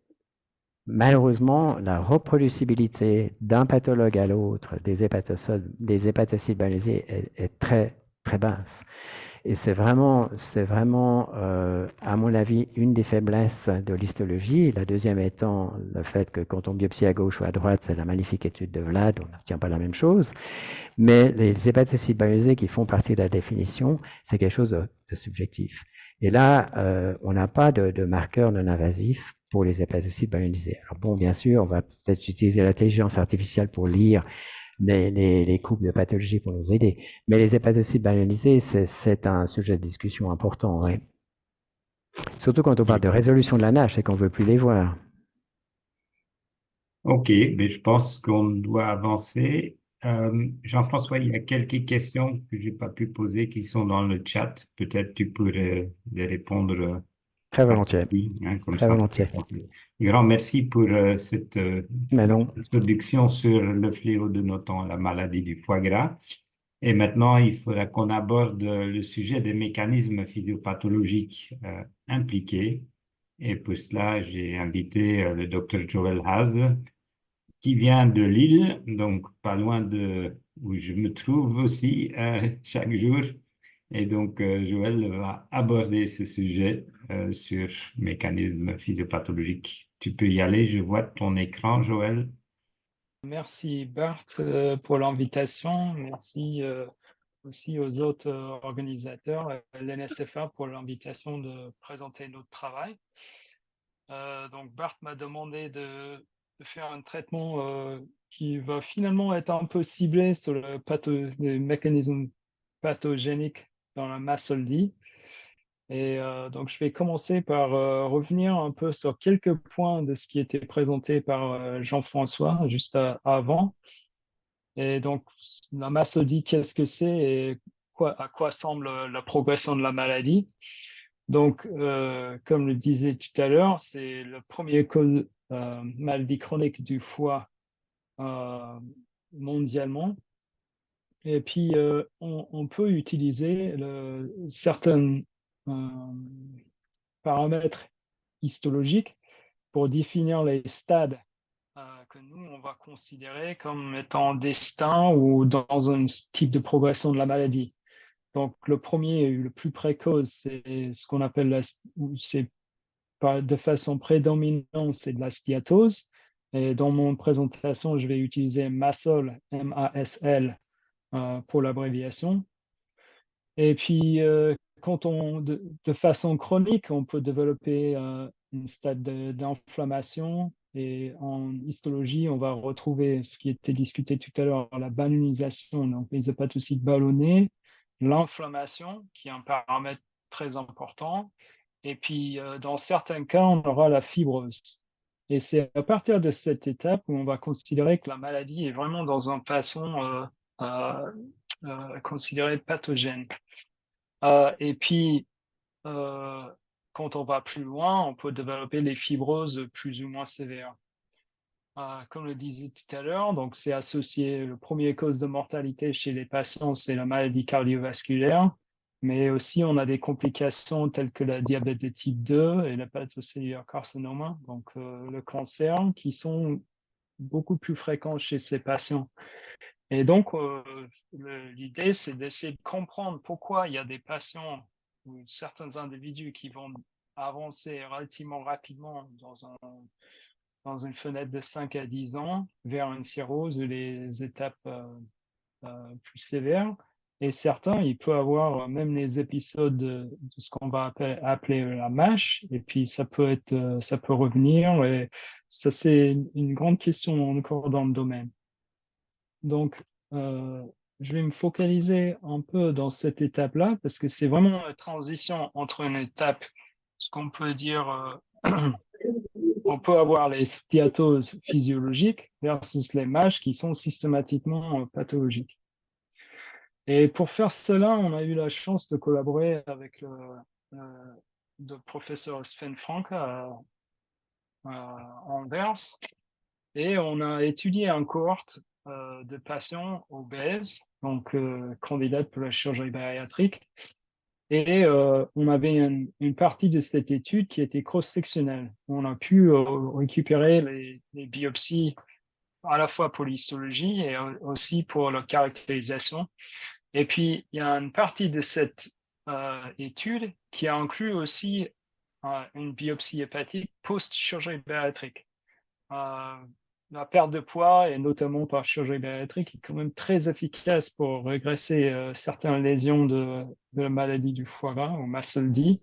malheureusement, la reproducibilité d'un pathologue à l'autre des hépatocytes banalisés est très, très basse. Et c'est vraiment à mon avis, une des faiblesses de l'histologie. La deuxième étant le fait que quand on biopsie à gauche ou à droite, c'est la magnifique étude de Vlad, on n'obtient pas la même chose. Mais les hépatocytes banalisés qui font partie de la définition, c'est quelque chose de subjectif. Et là, on n'a pas de marqueur non invasif pour les hépatocytes banalisés. Alors bon, bien sûr, on va peut-être utiliser l'intelligence artificielle pour lire les coupes de pathologie pour nous aider. Mais les hépatocytes banalisés, c'est un sujet de discussion important, oui. Surtout quand on parle de résolution de la NASH et qu'on ne veut plus les voir. Ok, mais je pense qu'on doit avancer. Jean-François, il y a quelques questions que j'ai pas pu poser qui sont dans le chat. Peut-être tu pourrais les répondre Très par volontiers, écrit, hein, comme très ça. volontiers. Grand merci pour cette Mais non, introduction sur le fléau de nos temps, la maladie du foie gras. Et maintenant, il faudra qu'on aborde le sujet des mécanismes physiopathologiques impliqués. Et pour cela, j'ai invité le docteur Joel Haas, qui vient de Lille, donc pas loin de où je me trouve aussi chaque jour. Et donc, Joël va aborder ce sujet sur mécanismes physiopathologiques. Tu peux y aller, je vois ton écran, Joël. Merci Bart pour l'invitation. Merci aussi aux autres organisateurs, l'NSFA pour l'invitation de présenter notre travail. Donc Bart m'a demandé de faire un traitement qui va finalement être un peu ciblé sur les mécanismes pathogéniques dans la MASLD. Et donc je vais commencer par revenir un peu sur quelques points de ce qui était présenté par Jean-François juste avant. Et donc, la MASLD, qu'est-ce que c'est et à quoi semble la progression de la maladie? Donc, comme le disais tout à l'heure, c'est le premier cause maladie chronique du foie mondialement. Et puis, on peut utiliser certains paramètres histologiques pour définir les stades que nous, on va considérer comme étant distincts ou dans un type de progression de la maladie. Donc, le premier, le plus précoce, c'est ce qu'on appelle c'est de façon prédominante, c'est de la stéatose. Et dans mon présentation, je vais utiliser MASL, M-A-S-L, pour l'abréviation. Et puis, de façon chronique, on peut développer un stade d'inflammation. Et en histologie, on va retrouver ce qui était discuté tout à l'heure, la ballonisation, donc les hépatocytes ballonnés, l'inflammation, qui est un paramètre très important. Et puis, dans certains cas, on aura la fibrose. Et c'est à partir de cette étape où on va considérer que la maladie est vraiment dans une façon considérée pathogène. Et puis, quand on va plus loin, on peut développer les fibroses plus ou moins sévères. Comme le disais tout à l'heure, donc c'est associé, le premier cause de mortalité chez les patients, c'est la maladie cardiovasculaire. mais aussi on a des complications telles que le diabète de type 2 et l'hépatocellulaire carcinoma, donc le cancer, qui sont beaucoup plus fréquents chez ces patients. Et donc, l'idée, c'est d'essayer de comprendre pourquoi il y a des patients ou certains individus qui vont avancer relativement rapidement dans une fenêtre de 5 à 10 ans vers une cirrhose ou les étapes plus sévères. Et certains, il peut avoir même les épisodes de ce qu'on va appeler la MASH, et puis ça peut revenir, et ça, c'est une grande question encore dans le domaine. Donc, je vais me focaliser un peu dans cette étape-là, parce que c'est vraiment la transition entre une étape, ce qu'on peut dire, on peut avoir les stéatoses physiologiques versus les MASH qui sont systématiquement pathologiques. Et pour faire cela, on a eu la chance de collaborer avec le professeur Sven Franke à Anvers, et on a étudié un cohorte de patients obèses, donc candidates pour la chirurgie bariatrique. Et on avait une partie de cette étude qui était cross-sectionnelle. On a pu récupérer les biopsies à la fois pour l'histologie et aussi pour la caractérisation. Et puis, il y a une partie de cette étude qui a inclus aussi une biopsie hépatique post-chirurgie bariatrique. La perte de poids, et notamment par chirurgie bariatrique, est quand même très efficace pour régresser certaines lésions de la maladie du foie gras, ou MASLD,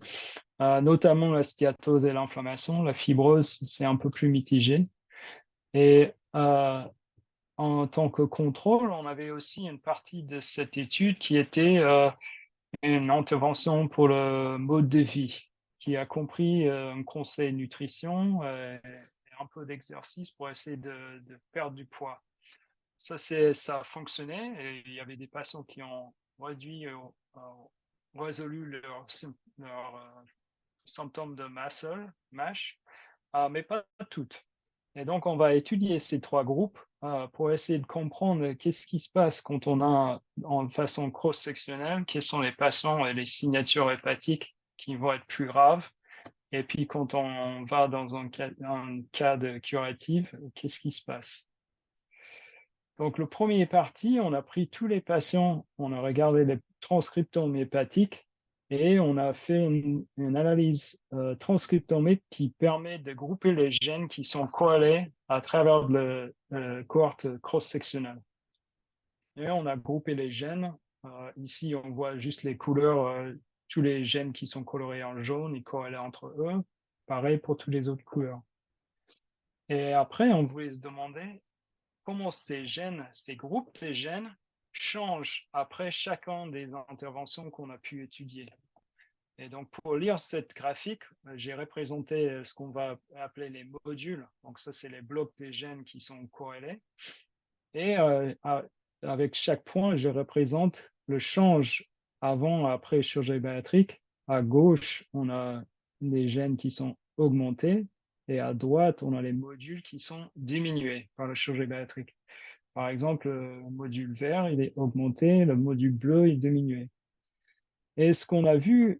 notamment la stéatose et l'inflammation. La fibrose, c'est un peu plus mitigé. Et en tant que contrôle, on avait aussi une partie de cette étude qui était une intervention pour le mode de vie, qui a compris un conseil nutrition et un peu d'exercice pour essayer de perdre du poids. Ça a fonctionné, et il y avait des patients qui ont résolu leurs symptômes de MASH, mais pas toutes. Et donc, on va étudier ces trois groupes pour essayer de comprendre qu'est-ce qui se passe quand on a, en façon cross-sectionnelle, quels sont les patients et les signatures hépatiques qui vont être plus graves. Et puis, quand on va dans un cas de curative, qu'est-ce qui se passe? Donc, le premier parti, on a pris tous les patients, on a regardé les transcriptomes hépatiques, et on a fait une analyse transcriptomique qui permet de grouper les gènes qui sont corrélés à travers le cohorte cross-sectionnelle. Et on a groupé les gènes. Ici, on voit juste les couleurs, tous les gènes qui sont colorés en jaune, ils corrélés entre eux. Pareil pour toutes les autres couleurs. Et après, on voulait se demander comment ces gènes, ces groupes de gènes, changent après chacun des interventions qu'on a pu étudier. Et donc, pour lire cette graphique, j'ai représenté ce qu'on va appeler les modules. Donc, ça, c'est les blocs des gènes qui sont corrélés. Et avec chaque point, je représente le change avant, après chirurgie bariatrique. À gauche, on a les gènes qui sont augmentés, et à droite, on a les modules qui sont diminués par la chirurgie bariatrique. Par exemple, le module vert, il est augmenté, le module bleu, il est diminué. Et ce qu'on a vu,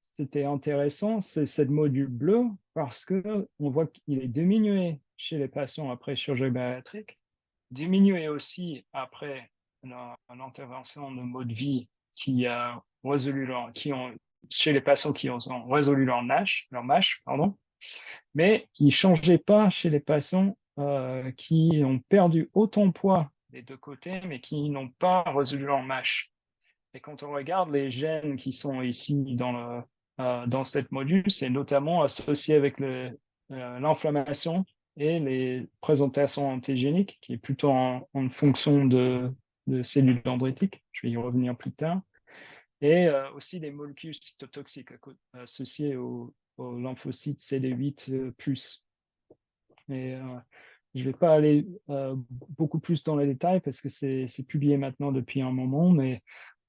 c'était intéressant, c'est ce module bleu, parce qu'on voit qu'il est diminué chez les patients après chirurgie bariatrique, diminué aussi après l'intervention de mode vie qui a résolu chez les patients qui ont résolu leur MASH, mais il ne changeait pas chez les patients qui ont perdu autant de poids des deux côtés, mais qui n'ont pas résolu leur MASH. Et quand on regarde les gènes qui sont ici dans cette module, c'est notamment associé avec l'inflammation et les présentations antigéniques, qui est plutôt en fonction de cellules dendritiques. Je vais y revenir plus tard. Et aussi des molécules cytotoxiques associées aux lymphocytes CD8+. Et je ne vais pas aller beaucoup plus dans les détails parce que c'est publié maintenant depuis un moment, mais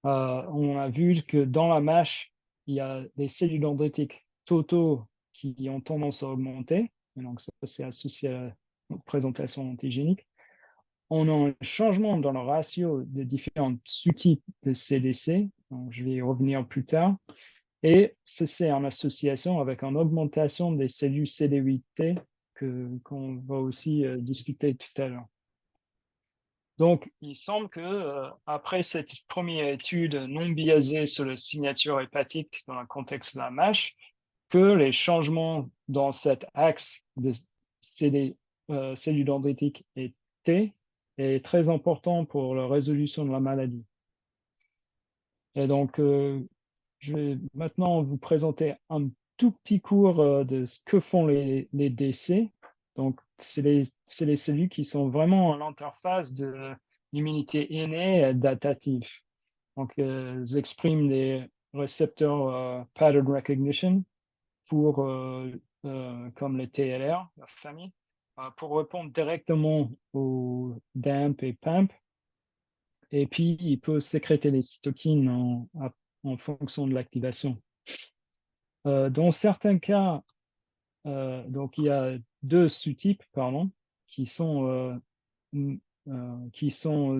on a vu que dans la MASH, il y a des cellules dendritiques totaux qui ont tendance à augmenter. Et donc, ça, c'est associé à la présentation antigénique. on a un changement dans le ratio des différents sous-types de CDC. Donc, je vais y revenir plus tard. Et c'est en association avec une augmentation des cellules CD8T qu'on va aussi discuter tout à l'heure. Donc, il semble que après cette première étude non biaisée sur la signature hépatique dans le contexte de la MASH, que les changements dans cet axe de cellules dendritiques et T est très important pour la résolution de la maladie. Et donc, je vais maintenant vous présenter un tout petit cours de ce que font les DC. Donc, c'est les cellules qui sont vraiment à l'interface de l'immunité innée et adaptative. Donc, elles expriment des récepteurs pattern recognition pour, comme les TLR, la famille, pour répondre directement aux DAMP et PAMP. Et puis, il peut sécréter les cytokines en fonction de l'activation. Dans certains cas, donc il y a deux sous-types, pardon, qui sont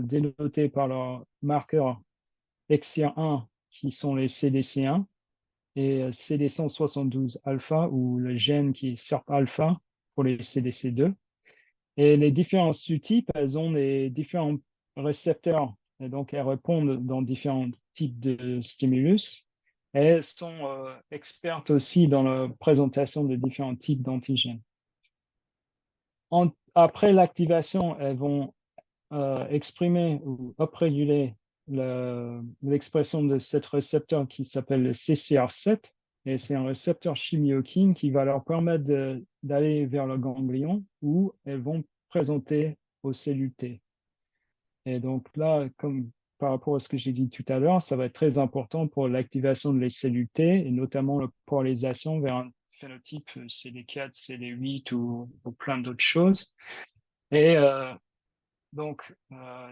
dénotés par leur marqueur XCR1, qui sont les CDC1, et CD172 alpha, ou le gène qui est SERP alpha pour les CDC2. Et les différents sous-types, elles ont des différents récepteurs, et donc elles répondent dans différents types de stimulus. Et elles sont expertes aussi dans la présentation de différents types d'antigènes. Après l'activation, elles vont exprimer ou upréguler l'expression de cet récepteur qui s'appelle le CCR7. Et c'est un récepteur chimiokine qui va leur permettre d'aller vers le ganglion où elles vont présenter aux cellules T. Et donc là, comme par rapport à ce que j'ai dit tout à l'heure, ça va être très important pour l'activation des cellules T et notamment la polarisation vers un phénotype CD4, CD8 ou plein d'autres choses. Et donc,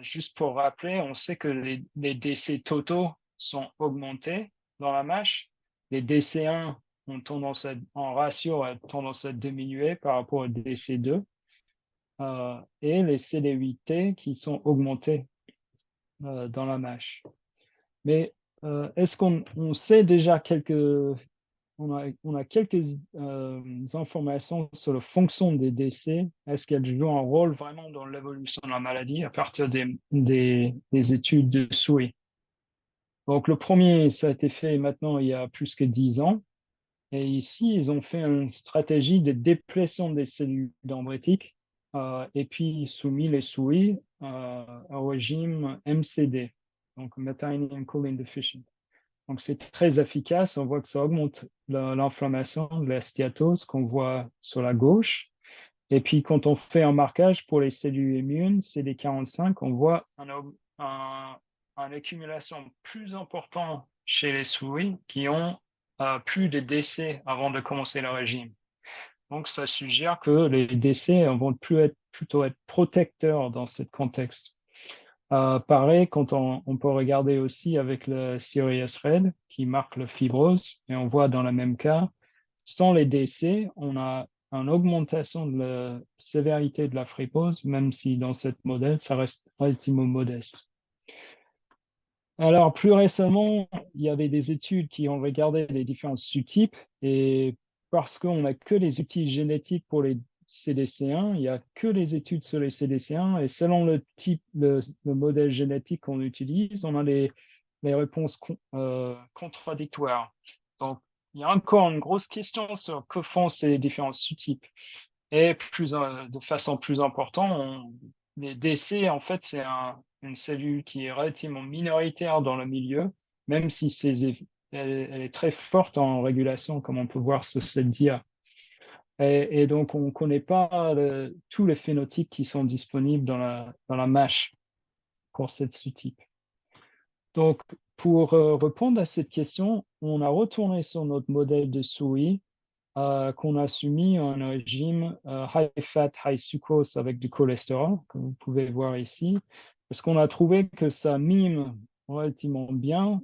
juste pour rappeler, on sait que les DC totaux sont augmentés dans la MASH. Les DC1 ont tendance en ratio a tendance à diminuer par rapport aux DC2. Et les CD8T qui sont augmentés dans la MASH. Mais est-ce qu'on sait déjà on a quelques informations sur la fonction des DC? Est-ce qu'elles jouent un rôle vraiment dans l'évolution de la maladie à partir des études de souris? Donc le premier, ça a été fait maintenant il y a plus que 10 ans. Et ici, ils ont fait une stratégie de déplétion des cellules dendritiques et puis soumis les souris au régime MCD, donc Methionine Choline Deficient. Donc c'est très efficace, on voit que ça augmente l'inflammation de la stéatose qu'on voit sur la gauche. Et puis quand on fait un marquage pour les cellules immunes, CD45, on voit une accumulation plus importante chez les souris qui ont plus de décès avant de commencer le régime. Donc ça suggère que les décès vont plutôt être protecteurs dans ce contexte. Pareil, quand on peut regarder aussi avec le Sirius Red qui marque la fibrose, et on voit dans le même cas, sans les décès, on a une augmentation de la sévérité de la fibrose, même si dans ce modèle, ça reste relativement modeste. Alors, plus récemment, il y avait des études qui ont regardé les différents sous-types, et parce qu'on n'a que les outils génétiques pour les CDC1, il n'y a que les études sur les CDC1, et selon le type, le modèle génétique qu'on utilise, on a les réponses contradictoires. Donc, il y a encore une grosse question sur que font ces différents sous-types. Et de façon plus importante, les DC, en fait, c'est une cellule qui est relativement minoritaire dans le milieu, même si elle est très forte en régulation, comme on peut voir sur cette dia. Et donc, on ne connaît pas tous les phénotypes qui sont disponibles dans la MASH pour cette sous-type. Donc, pour répondre à cette question, on a retourné sur notre modèle de souris qu'on a soumis à un régime high fat, high sucrose avec du cholestérol, comme vous pouvez voir ici, parce qu'on a trouvé que ça mime relativement bien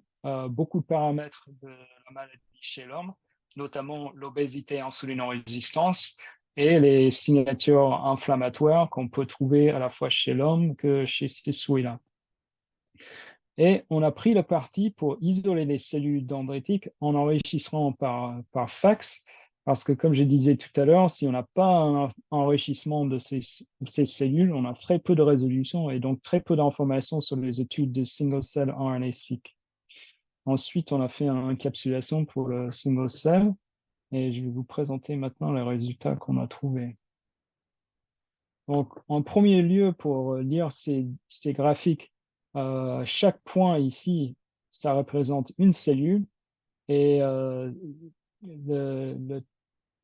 beaucoup de paramètres de la maladie chez l'homme, notamment l'obésité et insulinorésistance, et les signatures inflammatoires qu'on peut trouver à la fois chez l'homme que chez ces souris-là. Et on a pris le parti pour isoler les cellules dendritiques en enrichissant par fax, parce que comme je disais tout à l'heure, si on n'a pas un enrichissement de ces cellules, on a très peu de résolution et donc très peu d'informations sur les études de single-cell RNA-seq. Ensuite, on a fait une encapsulation pour le single-cell et je vais vous présenter maintenant les résultats qu'on a trouvés. Donc, en premier lieu, pour lire ces graphiques, chaque point ici, ça représente une cellule et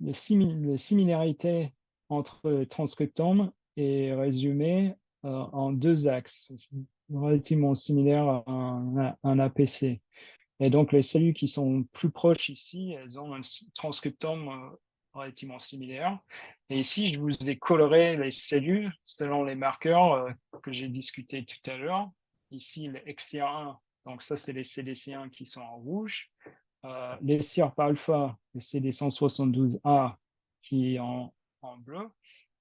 la similarité entre le transcriptome est résumée en deux axes, relativement similaires à un APC. Et donc, les cellules qui sont plus proches ici, elles ont un transcriptome relativement similaire. Et ici, je vous ai coloré les cellules selon les marqueurs que j'ai discutés tout à l'heure. Ici, le XTR1, donc ça, c'est les CDC1 qui sont en rouge. Les CIRP-alpha, le CD172A qui est en bleu.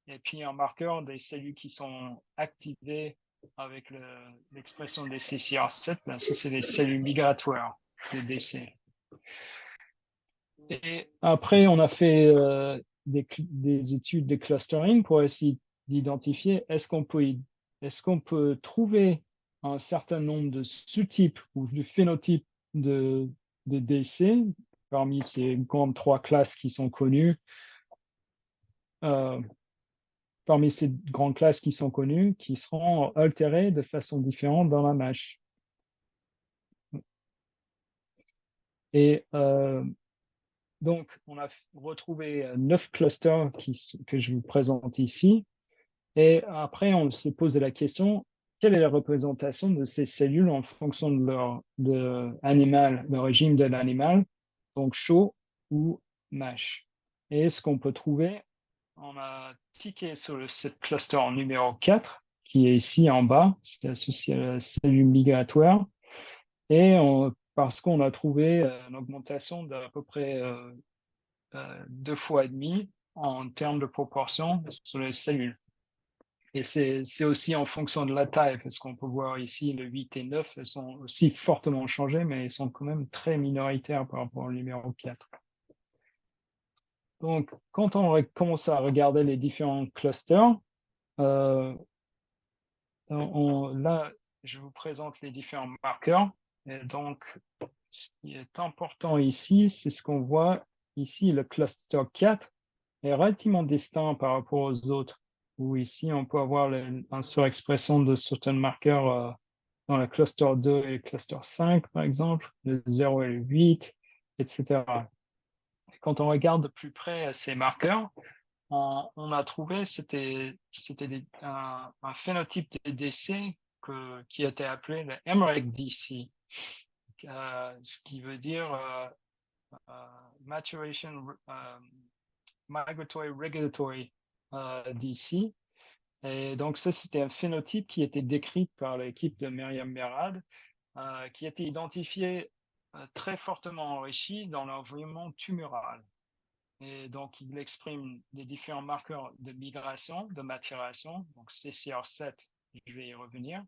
Et puis un marqueur des cellules qui sont activées avec l'expression des CCR7, ça, c'est les cellules migratoires de décès. Et après, on a fait des études de clustering pour essayer d'identifier est-ce qu'on peut trouver un certain nombre de sous-types ou de phénotypes de décès parmi ces grandes trois classes qui sont connues. Parmi ces grandes classes qui sont connues, qui seront altérées de façon différente dans la MASH. Et donc, on a retrouvé 9 clusters que je vous présente ici. Et après, on s'est posé la question, quelle est la représentation de ces cellules en fonction de le régime de l'animal, donc chaud ou MASH. Et ce qu'on peut trouver, on a tiqué sur ce cluster numéro 4, qui est ici en bas, c'est associé à la cellule migratoire. Et parce qu'on a trouvé une augmentation d'à peu près 2,5 fois en termes de proportion sur les cellules. Et c'est aussi en fonction de la taille, parce qu'on peut voir ici le 8 et 9, elles sont aussi fortement changées, mais elles sont quand même très minoritaires par rapport au numéro 4. Donc, quand on commence à regarder les différents clusters, là, je vous présente les différents marqueurs. Et donc, ce qui est important ici, c'est ce qu'on voit ici, le cluster 4 est relativement distinct par rapport aux autres, où ici, on peut avoir une surexpression de certains marqueurs dans le cluster 2 et le cluster 5, par exemple, le 0 et le 8, etc. Et quand on regarde de plus près ces marqueurs, on a trouvé c'était un phénotype de décès qui était appelé le MREG-DC, ce qui veut dire Maturation Migratory Regulatory DC. Et donc ça, c'était un phénotype qui était décrit par l'équipe de Myriam Merad, qui était identifié très fortement enrichi dans l'environnement tumoral. Et donc, il exprime les différents marqueurs de migration, de maturation, donc CCR7, je vais y revenir,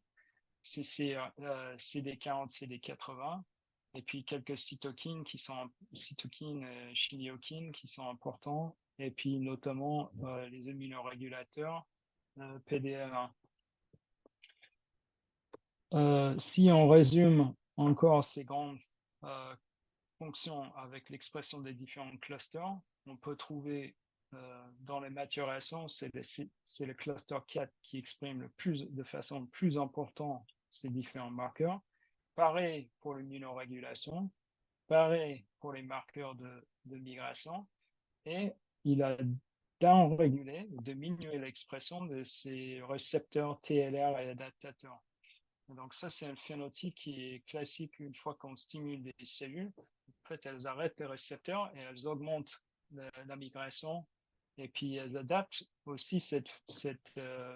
CD40, CD80, et puis quelques cytokines chimiokines qui sont importants, et puis notamment les immunorégulateurs PDL1. Si on résume encore ces grandes fonctions avec l'expression des différents clusters, on peut trouver dans les maturations, c'est le cluster 4 qui exprime de façon plus importante ces différents marqueurs. Pareil pour l'immunorégulation, pareil pour les marqueurs de migration, et il a downrégulé, diminué l'expression de ces récepteurs TLR et adaptateurs. Donc ça, c'est un phénotype qui est classique une fois qu'on stimule des cellules. En fait, elles arrêtent les récepteurs et elles augmentent la migration. Et puis, elles adaptent aussi cette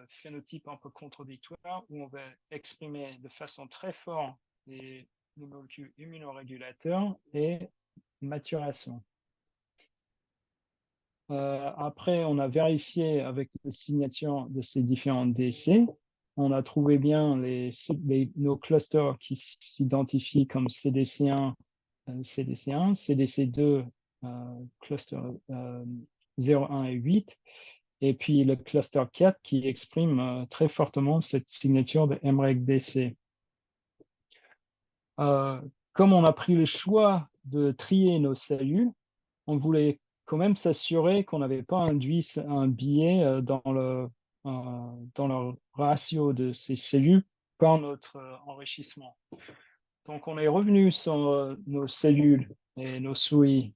phénotype un peu contradictoire où on va exprimer de façon très forte les molécules immunorégulateurs et maturation. Après, on a vérifié avec les signatures de ces différents DC. On a trouvé bien nos clusters qui s'identifient comme CDC1, CDC1, CDC2, cluster 0, 1 et 8, et puis le cluster 4 qui exprime très fortement cette signature de MREG-DC. Comme on a pris le choix de trier nos cellules, on voulait quand même s'assurer qu'on n'avait pas induit un biais dans le ratio de ces cellules par notre enrichissement. Donc, on est revenu sur nos cellules et nos souris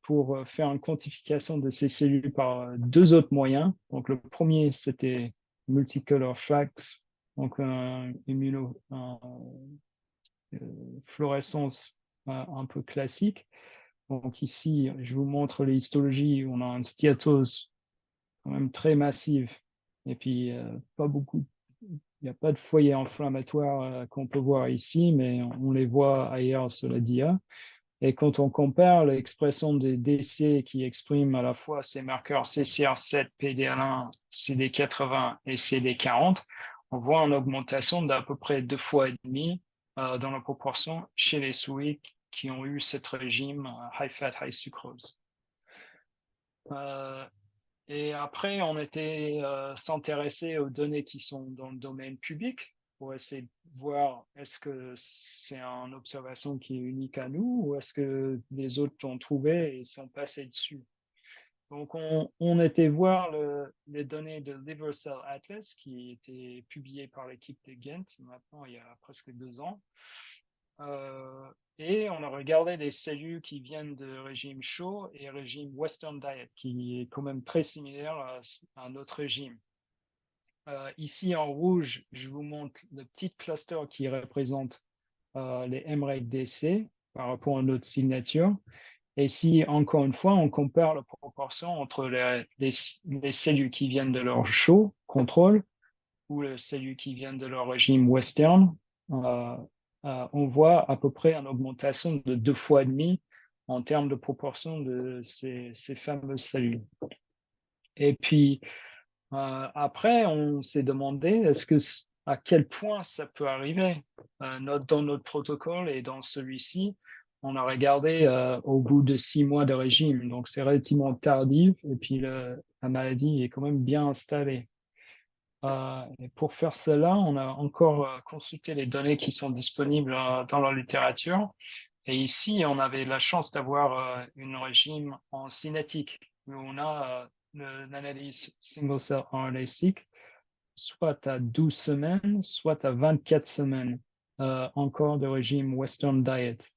pour faire une quantification de ces cellules par deux autres moyens. Donc, le premier, c'était multicolor flags, donc fluorescence un peu classique. Donc ici, je vous montre les histologies où on a une stéatose quand même très massive et puis pas beaucoup, il n'y a pas de foyer inflammatoire qu'on peut voir ici, mais on les voit ailleurs sur la dia. Et quand on compare l'expression des DC qui expriment à la fois ces marqueurs CCR7, PDL1, CD80 et CD40, on voit une augmentation d'à peu près 2,5 fois dans la proportion chez les souris qui ont eu ce régime high fat, high sucrose. Et après, on était s'intéresser aux données qui sont dans le domaine public pour essayer de voir est-ce que c'est une observation qui est unique à nous ou est-ce que les autres l'ont trouvé et sont passés dessus. Donc, on était voir les données de Liver Cell Atlas qui étaient publiées par l'équipe de Ghent maintenant il y a presque 2 ans. Et on a regardé les cellules qui viennent de régime chaud et régime Western Diet, qui est quand même très similaire à notre régime. Ici en rouge, je vous montre le petit cluster qui représente les MREG-DC par rapport à notre signature. Et si, encore une fois, on compare la proportion entre les cellules qui viennent de leur chaud, contrôle, ou les cellules qui viennent de leur régime Western, on voit à peu près une augmentation de 2,5 fois en termes de proportion de ces fameuses cellules. Et puis, après, on s'est demandé à quel point ça peut arriver. Dans notre protocole et dans celui-ci, on a regardé au bout de 6 mois de régime. Donc, c'est relativement tardif et puis la maladie est quand même bien installée. Et pour faire cela, on a encore consulté les données qui sont disponibles dans la littérature. Et ici, on avait la chance d'avoir un régime en cinétique, où on a l'analyse single-cell RNA-seq, soit à 12 semaines, soit à 24 semaines, encore de régime Western Diet.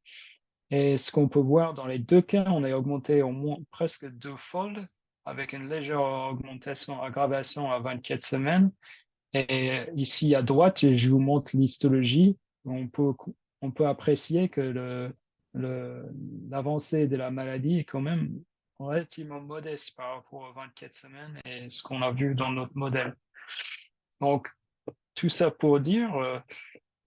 Et ce qu'on peut voir dans les deux cas, on a augmenté au moins presque 2-fold, avec une légère augmentation, aggravation à 24 semaines. Et ici à droite, je vous montre l'histologie. On peut apprécier que l'avancée de la maladie est quand même relativement modeste par rapport aux 24 semaines et ce qu'on a vu dans notre modèle. Donc, tout ça pour dire,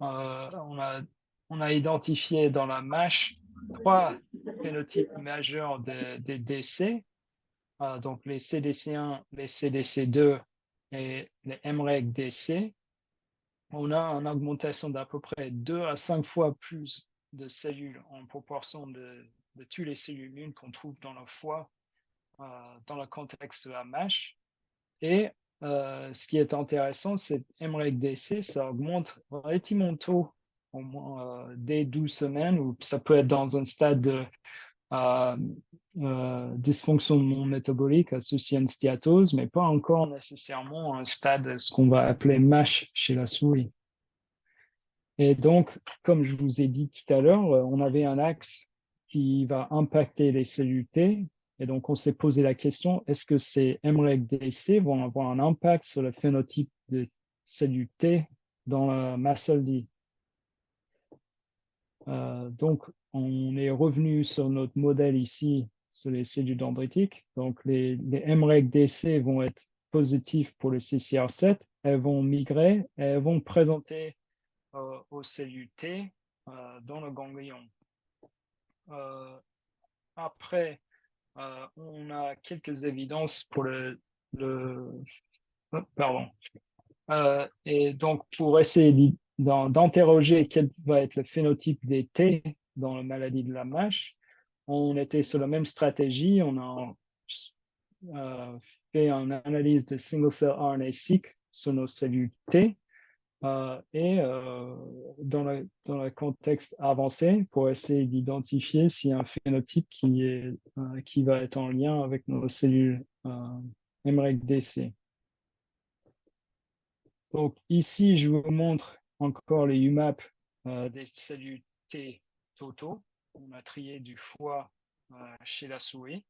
on a identifié dans la MASH 3 phénotypes majeurs des DC, donc les CDC1, les CDC2 et les MREG-DC. On a une augmentation d'à peu près 2 à 5 fois plus de cellules en proportion de toutes les cellules lunes qu'on trouve dans le foie dans le contexte de la MASH. Et ce qui est intéressant, c'est que MREG-DC, ça augmente relativement tôt, au moins dès 12 semaines, ou ça peut être dans un stade de dysfonction non métabolique associée à une stéatose, mais pas encore nécessairement un stade, ce qu'on va appeler MASH chez la souris. Et donc, comme je vous ai dit tout à l'heure, on avait un axe qui va impacter les cellules T. Et donc, on s'est posé la question, est-ce que ces MREG-DC vont avoir un impact sur le phénotype de cellules T dans la MASLD? Donc, on est revenu sur notre modèle ici, sur les cellules dendritiques. Donc, les MREG-DC vont être positifs pour le CCR7. Elles vont migrer et elles vont présenter aux cellules T dans le ganglion. Après, on a quelques évidences pour pardon. Et donc, pour essayer d'interroger quel va être le phénotype des T dans la maladie de la MASH, on était sur la même stratégie. On a fait une analyse de single-cell RNA-seq sur nos cellules T et dans le contexte avancé pour essayer d'identifier s'il y a un phénotype qui va être en lien avec nos cellules MREC-DC. Donc ici, je vous montre encore les UMAP des cellules T totaux. On a trié du foie chez la souris.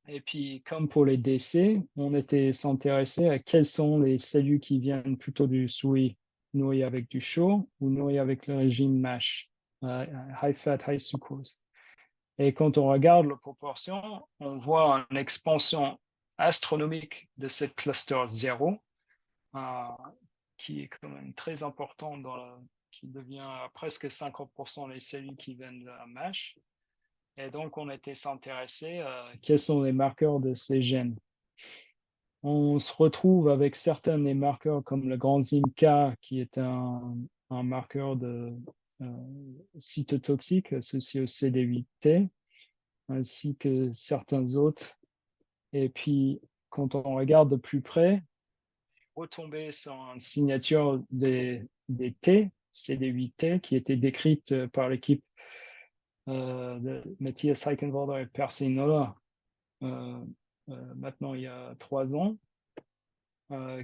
Et puis, comme pour les DC, on était s'intéresser à quelles sont les cellules qui viennent plutôt du souris nourri avec du chaud ou nourri avec le régime MASH, high fat, high sucrose. Et quand on regarde la proportion, on voit une expansion astronomique de cette cluster 0, qui est quand même très important, qui devient presque 50% des cellules qui viennent de la MASH. Et donc, on était s'intéresser à quels sont les marqueurs de ces gènes. On se retrouve avec certains des marqueurs comme le granzyme K, qui est un marqueur de cytotoxique associé au CD8T, ainsi que certains autres. Et puis, quand on regarde de plus près, retomber sur une signature des T, CD8T, qui était décrite par l'équipe de Matthias Heickenwalder et Percy Noller maintenant il y a 3 ans,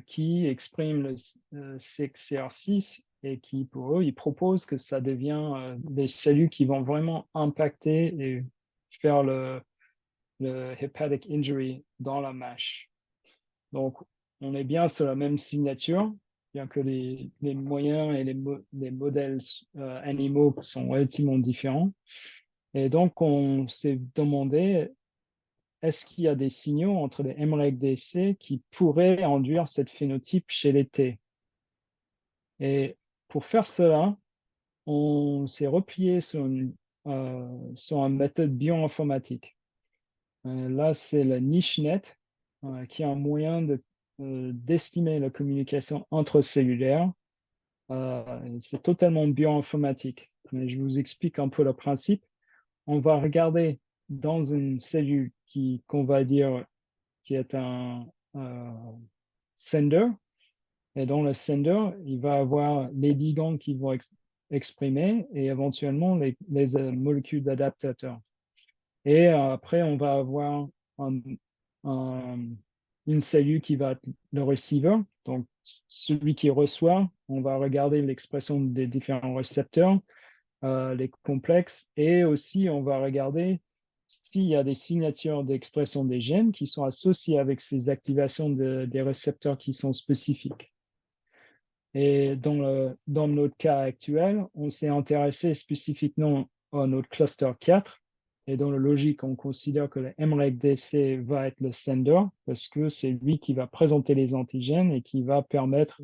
qui exprime le CXCR6 et qui, pour eux, ils proposent que ça devient des cellules qui vont vraiment impacter et faire le hepatic injury dans la MASH. Donc, on est bien sur la même signature, bien que les moyens et les modèles animaux sont relativement différents. Et donc, on s'est demandé, est-ce qu'il y a des signaux entre les MREC-DC qui pourraient induire cette phénotype chez les T? Et pour faire cela, on s'est replié sur une méthode bioinformatique. Là, c'est le NicheNet, qui est un moyen d'estimer la communication intracellulaire. C'est totalement bioinformatique. Mais je vous explique un peu le principe. On va regarder dans une cellule qu'on va dire qui est un sender. Et dans le sender, il va avoir les ligands qui vont exprimer et éventuellement les molécules d'adaptateurs. Et après, on va avoir une cellule qui va être le receiver. Donc, celui qui reçoit, on va regarder l'expression des différents récepteurs, les complexes, et aussi on va regarder s'il y a des signatures d'expression des gènes qui sont associées avec ces activations des récepteurs qui sont spécifiques. Et dans notre cas actuel, on s'est intéressé spécifiquement à notre cluster 4. Et dans la logique, on considère que le MREC-DC va être le sender parce que c'est lui qui va présenter les antigènes et qui va permettre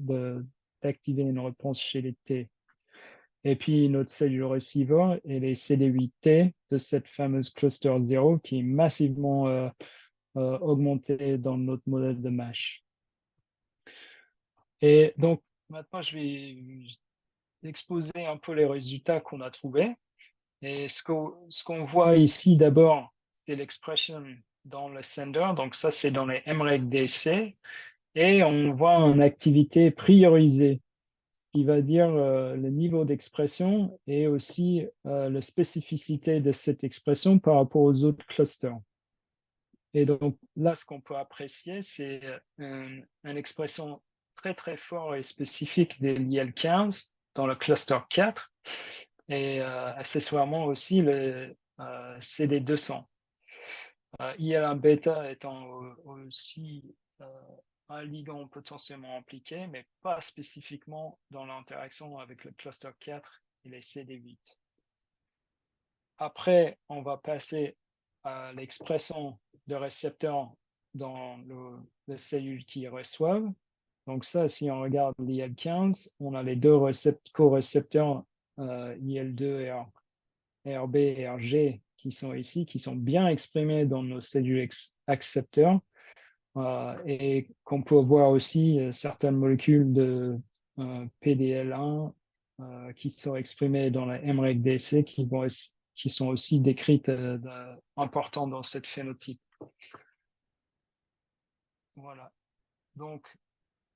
d'activer une réponse chez les T. Et puis notre cellule receiver et les CD8T de cette fameuse cluster 0 qui est massivement augmentée dans notre modèle de MASH. Et donc, maintenant, je vais exposer un peu les résultats qu'on a trouvés. Et ce qu'on voit ici, d'abord, c'est l'expression dans le sender. Donc, ça, c'est dans les MREC-DC. Et on voit une activité priorisée, ce qui va dire le niveau d'expression et aussi la spécificité de cette expression par rapport aux autres clusters. Et donc, là, ce qu'on peut apprécier, c'est une expression très, très forte et spécifique des IL-15 dans le cluster 4 et accessoirement aussi le CD200. IL-1 bêta étant aussi un ligand potentiellement impliqué, mais pas spécifiquement dans l'interaction avec le cluster 4 et les CD8. Après, on va passer à l'expression de récepteurs dans les cellules qui reçoivent. Donc ça, si on regarde l'IL-15, on a les deux co-récepteurs IL-2 et RB et RG qui sont ici, qui sont bien exprimés dans nos cellules accepteurs, et qu'on peut voir aussi certaines molécules de PDL1 qui sont exprimées dans la MREC-DC qui sont aussi décrites importantes dans cette phénotype. Voilà. Donc,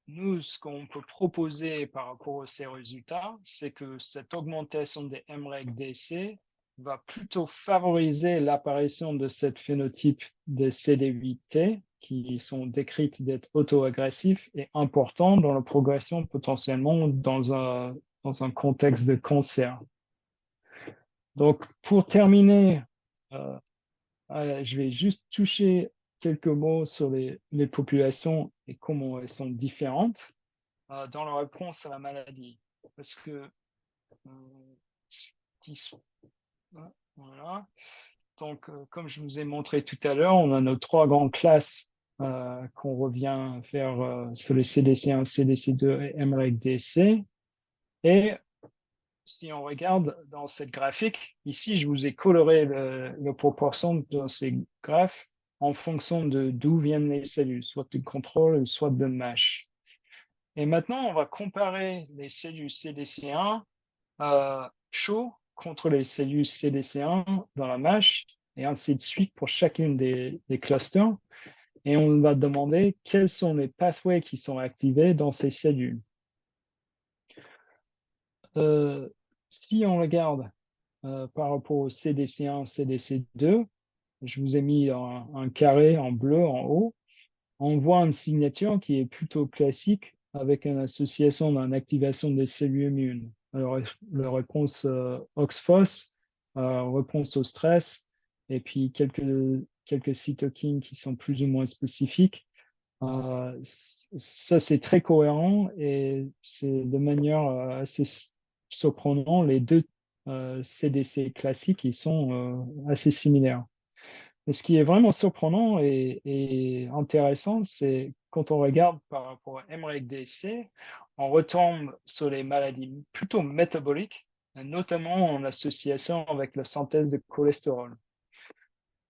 nous, ce qu'on peut proposer par rapport à ces résultats, c'est que cette augmentation des MREC-DC va plutôt favoriser l'apparition de cette phénotype de CD8T qui sont décrites d'être auto-agressifs et importants dans la progression potentiellement dans un contexte de cancer. Donc, pour terminer, je vais juste toucher quelques mots sur les populations et comment elles sont différentes dans la réponse à la maladie. Parce que, voilà. Donc, comme je vous ai montré tout à l'heure, on a nos 3 grandes classes qu'on revient faire sur les CDC1, CDC2 et MREC-DC. Et si on regarde dans cette graphique, ici, je vous ai coloré la proportion dans ces graphes en fonction de d'où viennent les cellules, soit de contrôle, soit de MASH. Et maintenant, on va comparer les cellules CDC1 chauds contre les cellules CDC1 dans la MASH, et ainsi de suite pour chacune des clusters. Et on va demander quels sont les pathways qui sont activés dans ces cellules. Si on regarde par rapport au CDC1, CDC2, je vous ai mis un carré en bleu en haut, on voit une signature qui est plutôt classique avec une association d'une activation des cellules immunes. Alors, la réponse OXPHOS, réponse au stress, et puis quelques cytokines qui sont plus ou moins spécifiques. Ça, c'est très cohérent et c'est de manière assez surprenante. Les deux CDC classiques, ils sont assez similaires. Et ce qui est vraiment surprenant et intéressant, c'est quand on regarde par rapport à MREC-DC, on retombe sur les maladies plutôt métaboliques, notamment en association avec la synthèse de cholestérol.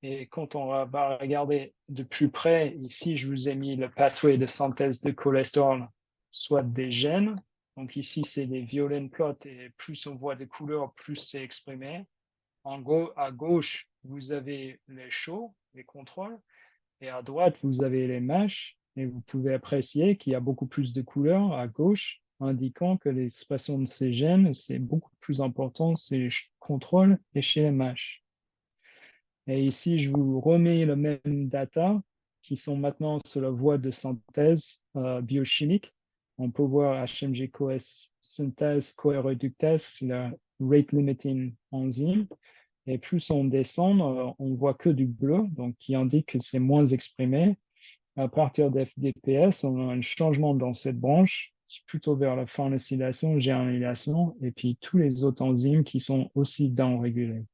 Et quand on va regarder de plus près, ici, je vous ai mis le pathway de synthèse de cholestérol, soit des gènes. Donc ici, c'est des violets plots et plus on voit des couleurs, plus c'est exprimé. À gauche, vous avez les chauds, les contrôles, et à droite, vous avez les MASH. Et vous pouvez apprécier qu'il y a beaucoup plus de couleurs à gauche, indiquant que l'expression de ces gènes, c'est beaucoup plus important chez les contrôles et chez les MASH. Et ici, je vous remets le même data qui sont maintenant sur la voie de synthèse biochimique. On peut voir HMG-CoS synthèse co-reductase, la rate limiting enzyme. Et plus on descend, on voit que du bleu, donc qui indique que c'est moins exprimé. À partir d'FDPS, on a un changement dans cette branche, plutôt vers la farnesylation, granulation, et puis tous les autres enzymes qui sont aussi down-régulés.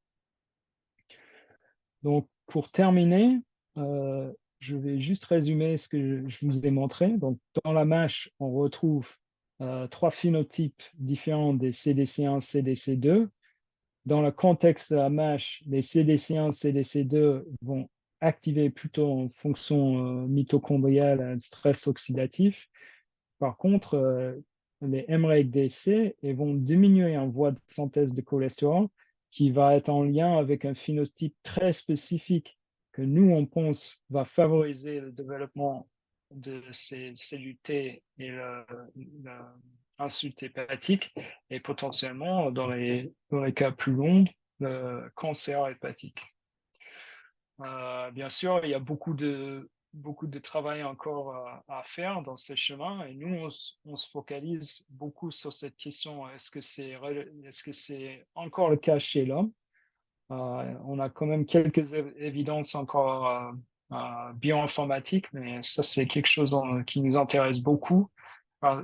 Donc, pour terminer, je vais juste résumer ce que je vous ai montré. Donc, dans la MASH, on retrouve 3 phénotypes différents des CDC1, CDC2. Dans le contexte de la MASH, les CDC1, CDC2 vont activer plutôt en fonction mitochondriale, stress oxydatif. Par contre, les MREC-DC vont diminuer en voie de synthèse de cholestérol qui va être en lien avec un phénotype très spécifique que nous, on pense, va favoriser le développement de ces cellules T et l'insulte hépatique et potentiellement, dans les cas plus longs, le cancer hépatique. Bien sûr, il y a beaucoup de travail encore à faire dans ces chemins et nous, on se focalise beaucoup sur cette question, est-ce que c'est encore le cas chez l'homme? On a quand même quelques évidences encore bioinformatiques, mais ça, c'est quelque chose qui nous intéresse beaucoup,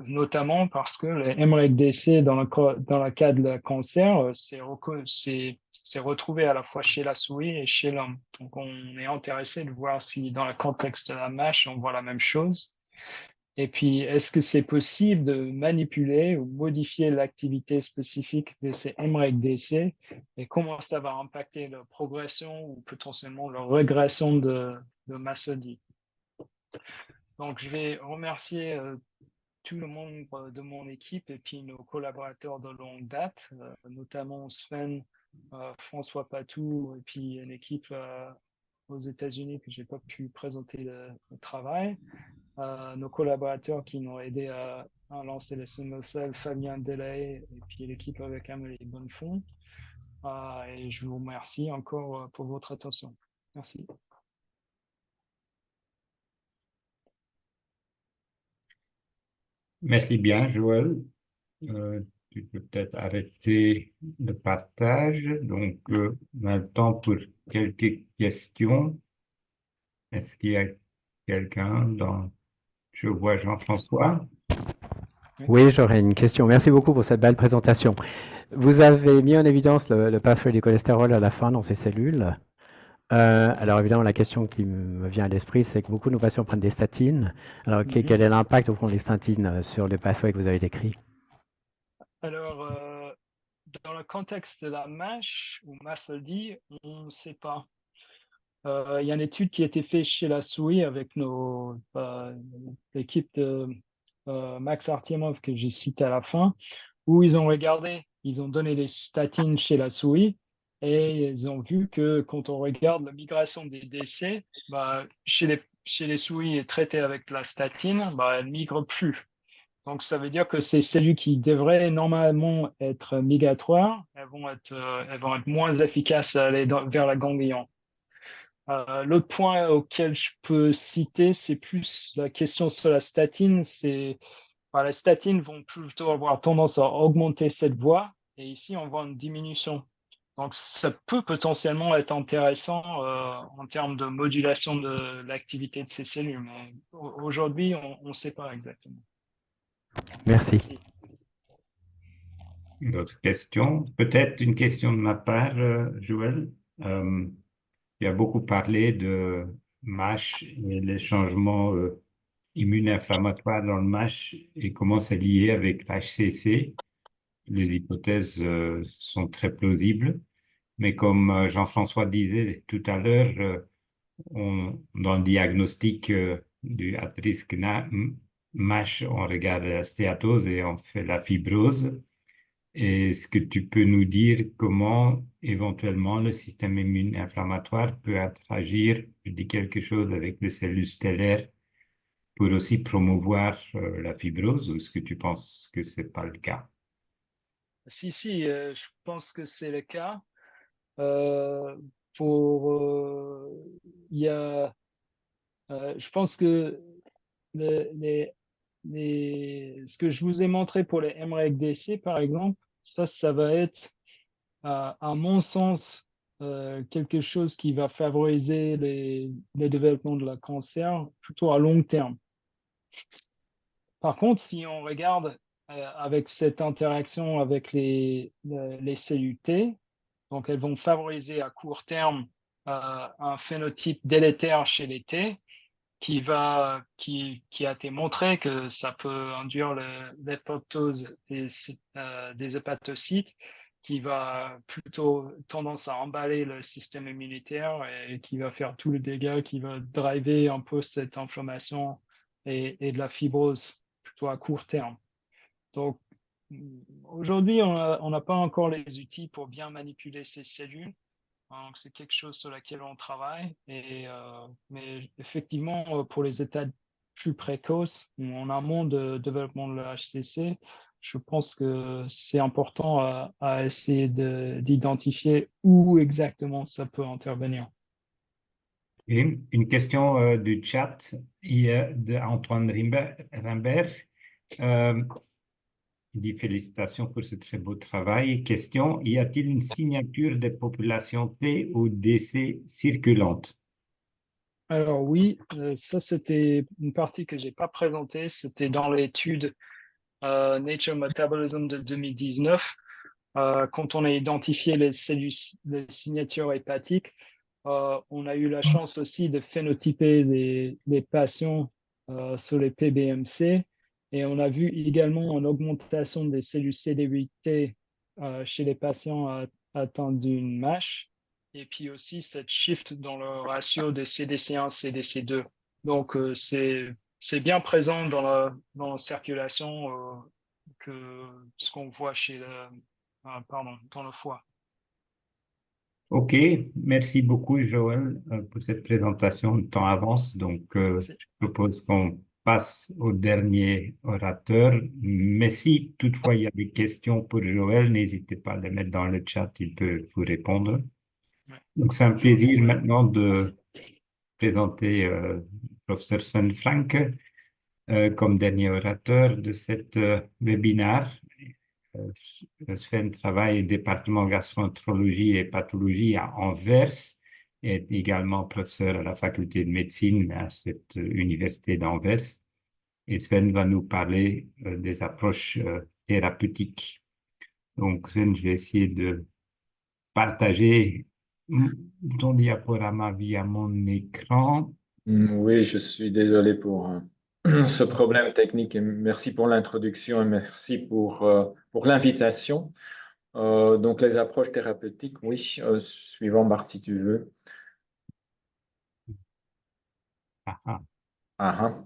notamment parce que les MREC-DC dans le cas de le cancer, c'est retrouvé à la fois chez la souris et chez l'homme. Donc, on est intéressé de voir si dans le contexte de la MASH, on voit la même chose. Et puis, est-ce que c'est possible de manipuler ou modifier l'activité spécifique de ces MREC-DC et comment ça va impacter leur progression ou potentiellement leur régression de Masodi? Donc, je vais remercier tout le monde de mon équipe et puis nos collaborateurs de longue date, notamment Sven, François Patou et puis une équipe aux États-Unis que je n'ai pas pu présenter le travail. Nos collaborateurs qui nous ont aidés à lancer le single cell, Fabien Delay et puis l'équipe avec Amélie Bonnefond. Et je vous remercie encore pour votre attention. Merci. Merci bien, Joël. Tu peux peut-être arrêter le partage. Donc, maintenant pour quelques questions. Est-ce qu'il y a quelqu'un dans... Je vois Jean-François. Oui, j'aurais une question. Merci beaucoup pour cette belle présentation. Vous avez mis en évidence le pathway du cholestérol à la fin dans ces cellules. Alors évidemment, la question qui me vient à l'esprit, c'est que beaucoup de nos patients prennent des statines. Alors quel est l'impact au fond des statines sur le pathway que vous avez décrit? Alors, dans le contexte de la MASH ou MASLD, on ne sait pas. Il y a une étude qui a été faite chez la souris avec l'équipe de Max Artiemov que j'ai cité à la fin, où ils ont regardé, ils ont donné les statines chez la souris et ils ont vu que quand on regarde la migration des décès, chez les souris traitées avec la statine, elles ne migrent plus. Donc, ça veut dire que ces cellules qui devraient normalement être migratoires, elles vont être moins efficaces à aller vers la ganglion. L'autre point auquel je peux citer, c'est plus la question sur la statine. Les statines vont plutôt avoir tendance à augmenter cette voie, et ici, on voit une diminution. Donc, ça peut potentiellement être intéressant en termes de modulation de l'activité de ces cellules, mais aujourd'hui, on ne sait pas exactement. Merci. D'autres questions? Peut-être une question de ma part, Joël. Tu as beaucoup parlé de MASH et les changements immuno-inflammatoires dans le MASH et comment c'est lié avec l'HCC. Les hypothèses sont très plausibles, mais comme Jean-François disait tout à l'heure, dans le diagnostic du at-risk MASH, on regarde la stéatose et on fait la fibrose. Est-ce que tu peux nous dire comment éventuellement le système immuno-inflammatoire peut interagir, je dis quelque chose, avec les cellules stellaires pour aussi promouvoir la fibrose, ou est-ce que tu penses que c'est pas le cas? Si, je pense que c'est le cas. Je pense que ce que je vous ai montré pour les MREC-DC, par exemple, ça va être, à mon sens, quelque chose qui va favoriser le développement de la cancer plutôt à long terme. Par contre, si on regarde avec cette interaction avec les cellules T, donc elles vont favoriser à court terme un phénotype délétère chez les T qui a été montré que ça peut induire l'apoptose des hépatocytes, qui va plutôt tendance à emballer le système immunitaire et qui va faire tout le dégât, qui va driver un peu cette inflammation et de la fibrose plutôt à court terme. Donc, aujourd'hui, on n'a pas encore les outils pour bien manipuler ces cellules. Donc, c'est quelque chose sur laquelle on travaille. Mais effectivement, pour les états plus précoces, en amont de développement de la HCC, je pense que c'est important à essayer d'identifier où exactement ça peut intervenir. Et une question du chat d'Antoine Rimbert. Il dit félicitations pour ce très beau travail. Question, y a-t-il une signature des populations T ou DC circulantes? Alors oui, ça c'était une partie que je n'ai pas présentée. C'était dans l'étude Nature Metabolism de 2019. Quand on a identifié les signatures hépatiques, on a eu la chance aussi de phénotyper les patients sur les PBMC. Et on a vu également une augmentation des cellules CD8T chez les patients atteints d'une MASH. Et puis aussi cette shift dans le ratio des CDC1, CDC2. Donc, c'est bien présent dans la circulation que ce qu'on voit dans le foie. OK, merci beaucoup, Joël, pour cette présentation. Le temps avance, donc Merci. je propose qu'on passe au dernier orateur. Mais si toutefois il y a des questions pour Joël, n'hésitez pas à les mettre dans le chat, il peut vous répondre. Ouais. Donc c'est un Je plaisir répondrai. maintenant de Merci. présenter le professeur Sven Frank comme dernier orateur de cet webinaire. Sven travaille au département gastroentérologie et pathologie à Anvers et est également professeur à la faculté de médecine à cette université d'Anvers. Et Sven va nous parler des approches thérapeutiques. Donc, Sven, je vais essayer de partager ton diaporama via mon écran. Oui, je suis désolé pour ce problème technique et merci pour l'introduction et merci pour l'invitation. Donc, les approches thérapeutiques, oui, suivant Bart, si tu veux. Ah, ah. Ah, ah,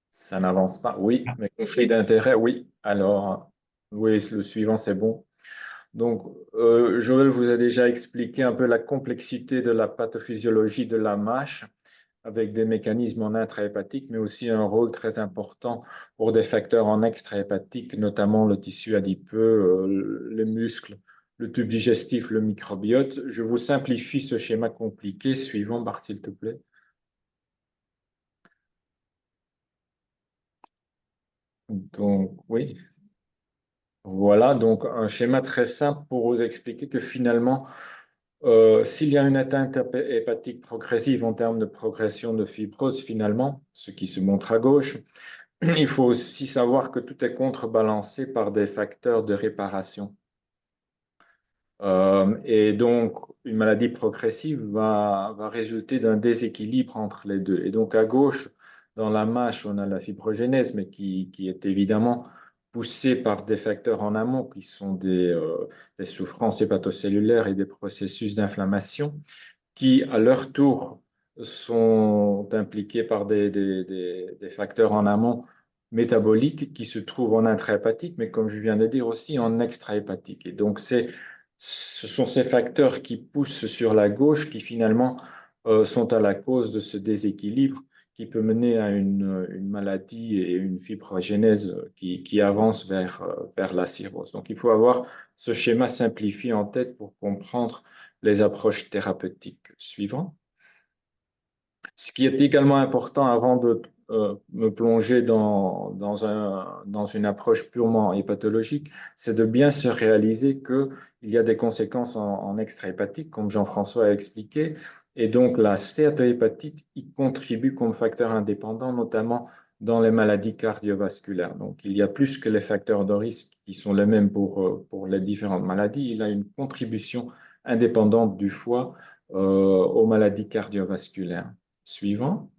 ça n'avance pas. Oui, mais conflit d'intérêt, oui. Alors, oui, le suivant, c'est bon. Donc, Joël vous a déjà expliqué un peu la complexité de la pathophysiologie de la MASH, avec des mécanismes en intrahépatique, mais aussi un rôle très important pour des facteurs en extrahépatique, notamment le tissu adipeux, les muscles, le tube digestif, le microbiote. Je vous simplifie ce schéma compliqué. Suivant, Bart, s'il te plaît. Donc, oui. Voilà, donc un schéma très simple pour vous expliquer que finalement, s'il y a une atteinte hépatique progressive en termes de progression de fibrose, finalement, ce qui se montre à gauche, il faut aussi savoir que tout est contrebalancé par des facteurs de réparation. Et donc, une maladie progressive va résulter d'un déséquilibre entre les deux. Et donc, à gauche, dans la MASH, on a la fibrogénèse, mais qui est évidemment poussée par des facteurs en amont, qui sont des souffrances hépatocellulaires et des processus d'inflammation, qui, à leur tour, sont impliqués par des facteurs en amont métaboliques qui se trouvent en intrahépatique, mais comme je viens de dire aussi en extrahépatique. Et donc, ce sont ces facteurs qui poussent sur la gauche qui finalement sont à la cause de ce déséquilibre qui peut mener à une maladie et une fibrogénèse qui avance vers la cirrhose. Donc, il faut avoir ce schéma simplifié en tête pour comprendre les approches thérapeutiques. Suivant. Ce qui est également important avant de me plonger dans une approche purement hépatologique, c'est de bien se réaliser qu'il y a des conséquences en extrahépatique, comme Jean-François a expliqué, et donc la stéatohépatite y contribue comme facteur indépendant, notamment dans les maladies cardiovasculaires. Donc, il y a plus que les facteurs de risque qui sont les mêmes pour les différentes maladies, il y a une contribution indépendante du foie aux maladies cardiovasculaires. Suivant.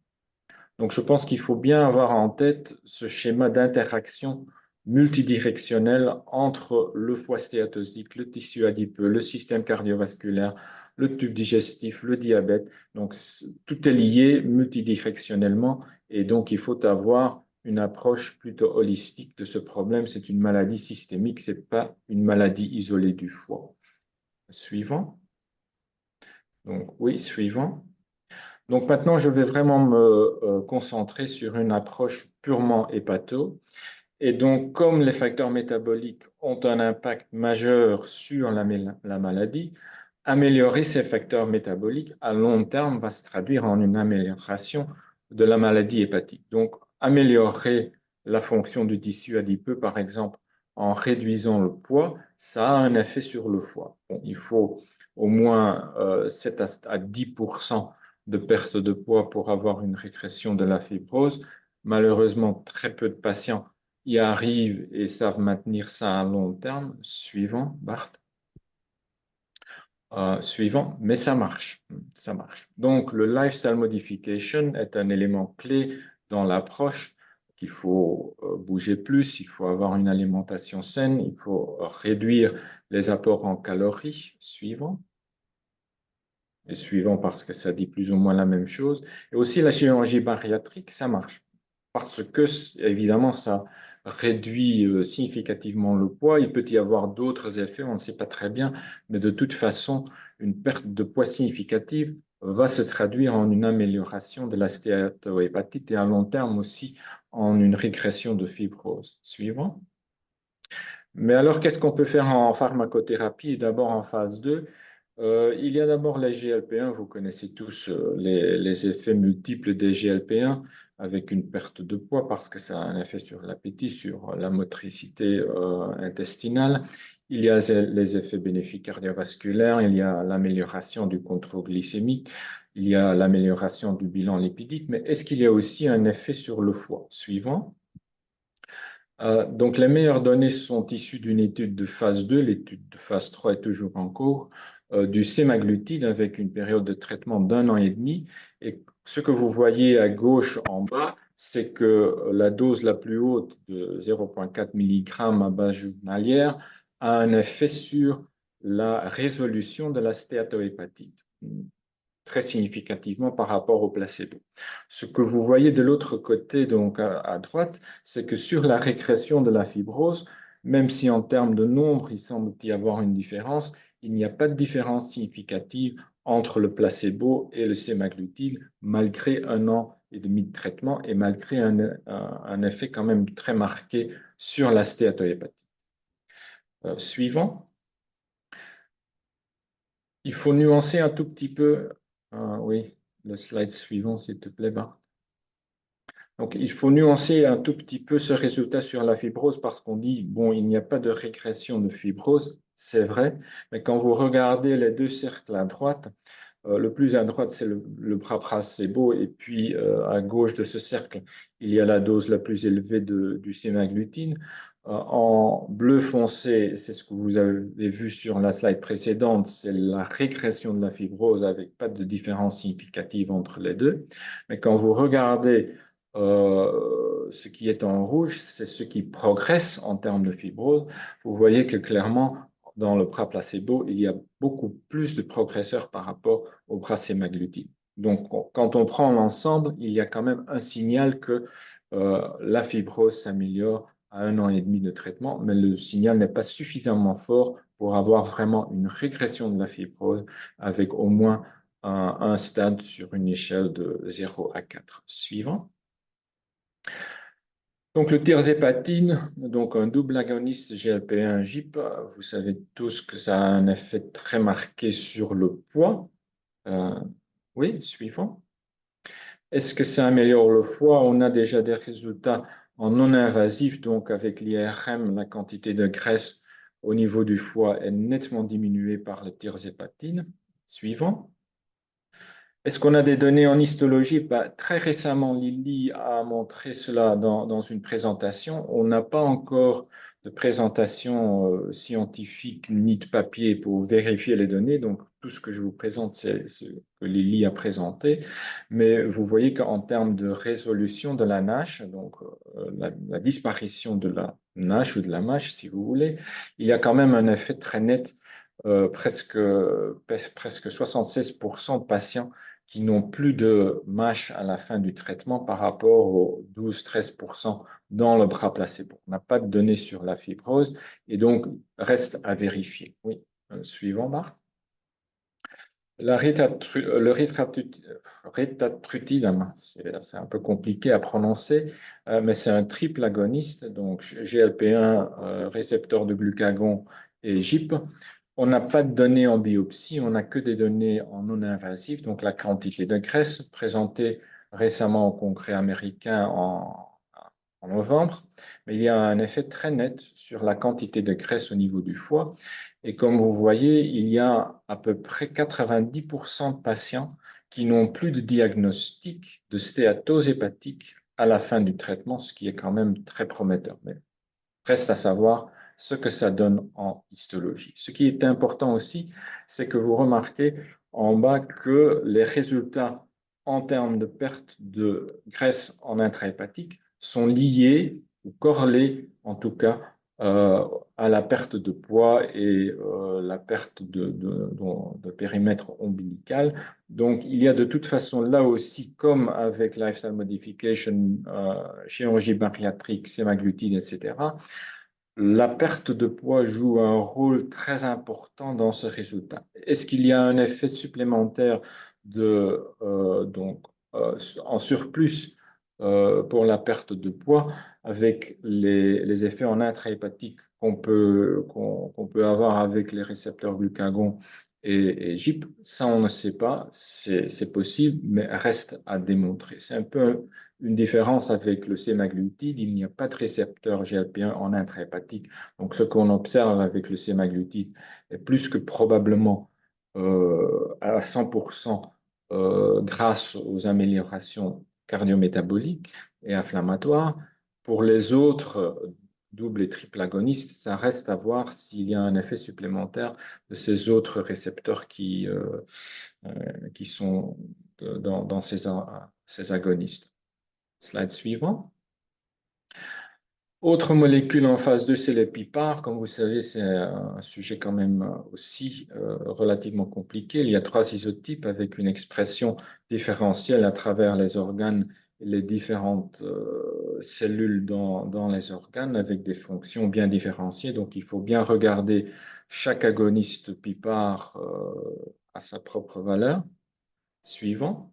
Donc, je pense qu'il faut bien avoir en tête ce schéma d'interaction multidirectionnel entre le foie stéatosique, le tissu adipeux, le système cardiovasculaire, le tube digestif, le diabète. Donc, tout est lié multidirectionnellement et donc il faut avoir une approche plutôt holistique de ce problème. C'est une maladie systémique, ce n'est pas une maladie isolée du foie. Suivant. Donc, oui, suivant. Donc maintenant, je vais vraiment me concentrer sur une approche purement hépato. Et donc, comme les facteurs métaboliques ont un impact majeur sur la maladie, améliorer ces facteurs métaboliques à long terme va se traduire en une amélioration de la maladie hépatique. Donc, améliorer la fonction du tissu adipeux, par exemple, en réduisant le poids, ça a un effet sur le foie. Bon, il faut au moins 7 à 10% de perte de poids pour avoir une régression de la fibrose. Malheureusement, très peu de patients y arrivent et savent maintenir ça à long terme. Suivant, Bart. Suivant, mais ça marche. Ça marche. Donc, le lifestyle modification est un élément clé dans l'approche qu'il faut bouger plus, il faut avoir une alimentation saine, il faut réduire les apports en calories. Suivant. Et suivant parce que ça dit plus ou moins la même chose. Et aussi la chirurgie bariatrique, ça marche. Parce que, évidemment, ça réduit significativement le poids. Il peut y avoir d'autres effets, on ne sait pas très bien, mais de toute façon, une perte de poids significative va se traduire en une amélioration de la stéatohépatite et à long terme aussi en une régression de fibrose. Suivant. Mais alors, qu'est-ce qu'on peut faire en pharmacothérapie? D'abord en phase 2, il y a d'abord les GLP-1. Vous connaissez tous les effets multiples des GLP-1 avec une perte de poids parce que ça a un effet sur l'appétit, sur la motricité intestinale. Il y a les effets bénéfiques cardiovasculaires, il y a l'amélioration du contrôle glycémique, il y a l'amélioration du bilan lipidique, mais est-ce qu'il y a aussi un effet sur le foie? Suivant. Donc, les meilleures données sont issues d'une étude de phase 2. L'étude de phase 3 est toujours en cours, du sémaglutide avec une période de traitement d'1 an et demi. Et ce que vous voyez à gauche en bas, c'est que la dose la plus haute de 0,4 mg à base journalière a un effet sur la résolution de la stéatohépatite, très significativement par rapport au placebo. Ce que vous voyez de l'autre côté, donc à droite, c'est que sur la régression de la fibrose, même si en termes de nombre, il semble y avoir une différence, il n'y a pas de différence significative entre le placebo et le sémaglutide, malgré 1 an et demi de traitement et malgré un effet quand même très marqué sur la stéatohépatite. Suivant. Il faut nuancer un tout petit peu. Oui, le slide suivant, s'il te plaît, Bart. Donc, il faut nuancer un tout petit peu ce résultat sur la fibrose parce qu'on dit, bon, il n'y a pas de régression de fibrose, c'est vrai, mais quand vous regardez les deux cercles à droite, le plus à droite, c'est le bras placebo, et puis à gauche de ce cercle, il y a la dose la plus élevée du sémaglutide. En bleu foncé, c'est ce que vous avez vu sur la slide précédente, c'est la régression de la fibrose avec pas de différence significative entre les deux. Mais quand vous regardez ce qui est en rouge, c'est ce qui progresse en termes de fibrose. Vous voyez que clairement, dans le bras placebo, il y a beaucoup plus de progresseurs par rapport au bras sémaglutide. Donc, quand on prend l'ensemble, il y a quand même un signal que la fibrose s'améliore à 1 an et demi de traitement, mais le signal n'est pas suffisamment fort pour avoir vraiment une régression de la fibrose avec au moins un stade sur une échelle de 0 à 4. Suivant. Donc, le tirzépatine, donc un double agoniste GLP-1-GIP, vous savez tous que ça a un effet très marqué sur le poids. Oui, suivant. Est-ce que ça améliore le foie? On a déjà des résultats en non-invasif, donc avec l'IRM, la quantité de graisse au niveau du foie est nettement diminuée par le tirzépatine. Suivant. Est-ce qu'on a des données en histologie? Très récemment, Lily a montré cela dans une présentation. On n'a pas encore de présentation scientifique ni de papier pour vérifier les données. Donc, tout ce que je vous présente, c'est ce que Lily a présenté. Mais vous voyez qu'en termes de résolution de la NASH, donc la disparition de la NASH ou de la MASH, si vous voulez, il y a quand même un effet très net. Presque 76% de patients qui n'ont plus de MASH à la fin du traitement par rapport aux 12-13% dans le bras placebo. On n'a pas de données sur la fibrose et donc reste à vérifier. Oui, suivant, Marc. Le rétatrutide, c'est un peu compliqué à prononcer, mais c'est un triple agoniste, donc GLP-1, récepteur de glucagon et GIP. On n'a pas de données en biopsie, on n'a que des données en non-invasif, donc la quantité de graisse présentée récemment au Congrès américain en novembre, mais il y a un effet très net sur la quantité de graisse au niveau du foie. Et comme vous voyez, il y a à peu près 90% de patients qui n'ont plus de diagnostic de stéatose hépatique à la fin du traitement, ce qui est quand même très prometteur. Mais reste à savoir ce que ça donne en histologie. Ce qui est important aussi, c'est que vous remarquez en bas que les résultats en termes de perte de graisse en intrahépatique sont liés ou corrélés, en tout cas, à la perte de poids et la perte de périmètre ombilical. Donc, il y a de toute façon là aussi, comme avec lifestyle modification, chirurgie bariatrique, sémaglutide, etc., la perte de poids joue un rôle très important dans ce résultat. Est-ce qu'il y a un effet supplémentaire en surplus pour la perte de poids avec les effets en intrahépatique qu'on peut avoir avec les récepteurs glucagon et GIP? Ça, on ne sait pas. C'est possible, mais reste à démontrer. C'est un peu une différence avec le sémaglutide. Il n'y a pas de récepteur GLP-1 en intrahépatique. Donc, ce qu'on observe avec le sémaglutide est plus que probablement à 100% grâce aux améliorations cardiométaboliques et inflammatoires. Pour les autres double et triple agonistes, ça reste à voir s'il y a un effet supplémentaire de ces autres récepteurs qui sont dans ces agonistes. Slide suivant. Autre molécule en phase 2, c'est les PIPAR. Comme vous savez, c'est un sujet quand même aussi relativement compliqué. Il y a 3 isotypes avec une expression différentielle à travers les organes et les différentes cellules dans les organes avec des fonctions bien différenciées. Donc, il faut bien regarder chaque agoniste PIPAR à sa propre valeur. Suivant.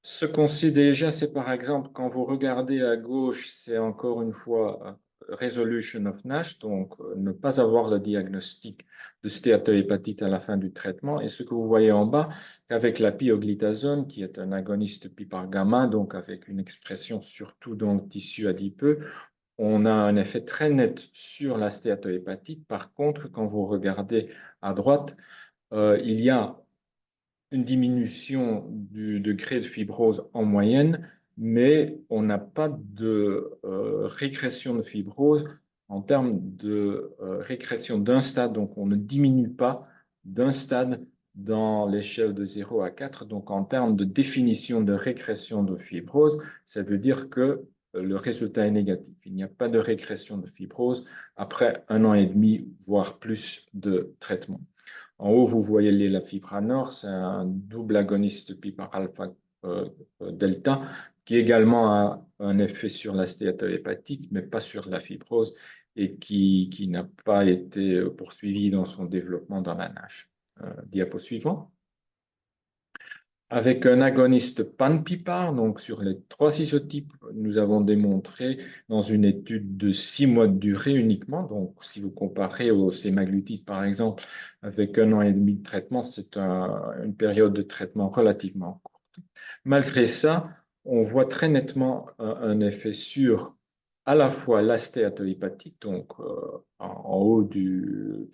Ce qu'on sait déjà, c'est par exemple, quand vous regardez à gauche, c'est encore une fois resolution of NASH, donc ne pas avoir le diagnostic de stéatohépatite à la fin du traitement. Et ce que vous voyez en bas, avec la pioglitazone, qui est un agoniste PIPAR gamma, donc avec une expression surtout dans le tissu adipeux, on a un effet très net sur la stéatohépatite. Par contre, quand vous regardez à droite, il y a une diminution du degré de fibrose en moyenne, mais on n'a pas de régression de fibrose en termes de régression d'un stade. Donc, on ne diminue pas d'un stade dans l'échelle de 0 à 4. Donc, en termes de définition de régression de fibrose, ça veut dire que le résultat est négatif. Il n'y a pas de régression de fibrose après 1 an et demi, voire plus de traitement. En haut, vous voyez l'élafibranor, c'est un double agoniste PIPAR alpha delta qui également a un effet sur la stéatohépatite, mais pas sur la fibrose et qui n'a pas été poursuivi dans son développement dans la NASH. Diapo suivant. Avec un agoniste pan-PIPAR, donc sur les 3 isotypes, nous avons démontré dans une étude de 6 mois de durée uniquement, donc si vous comparez au sémaglutide par exemple, avec 1 an et demi de traitement, c'est une période de traitement relativement courte. Malgré ça, on voit très nettement un effet sur à la fois la stéatohépatite, donc en haut du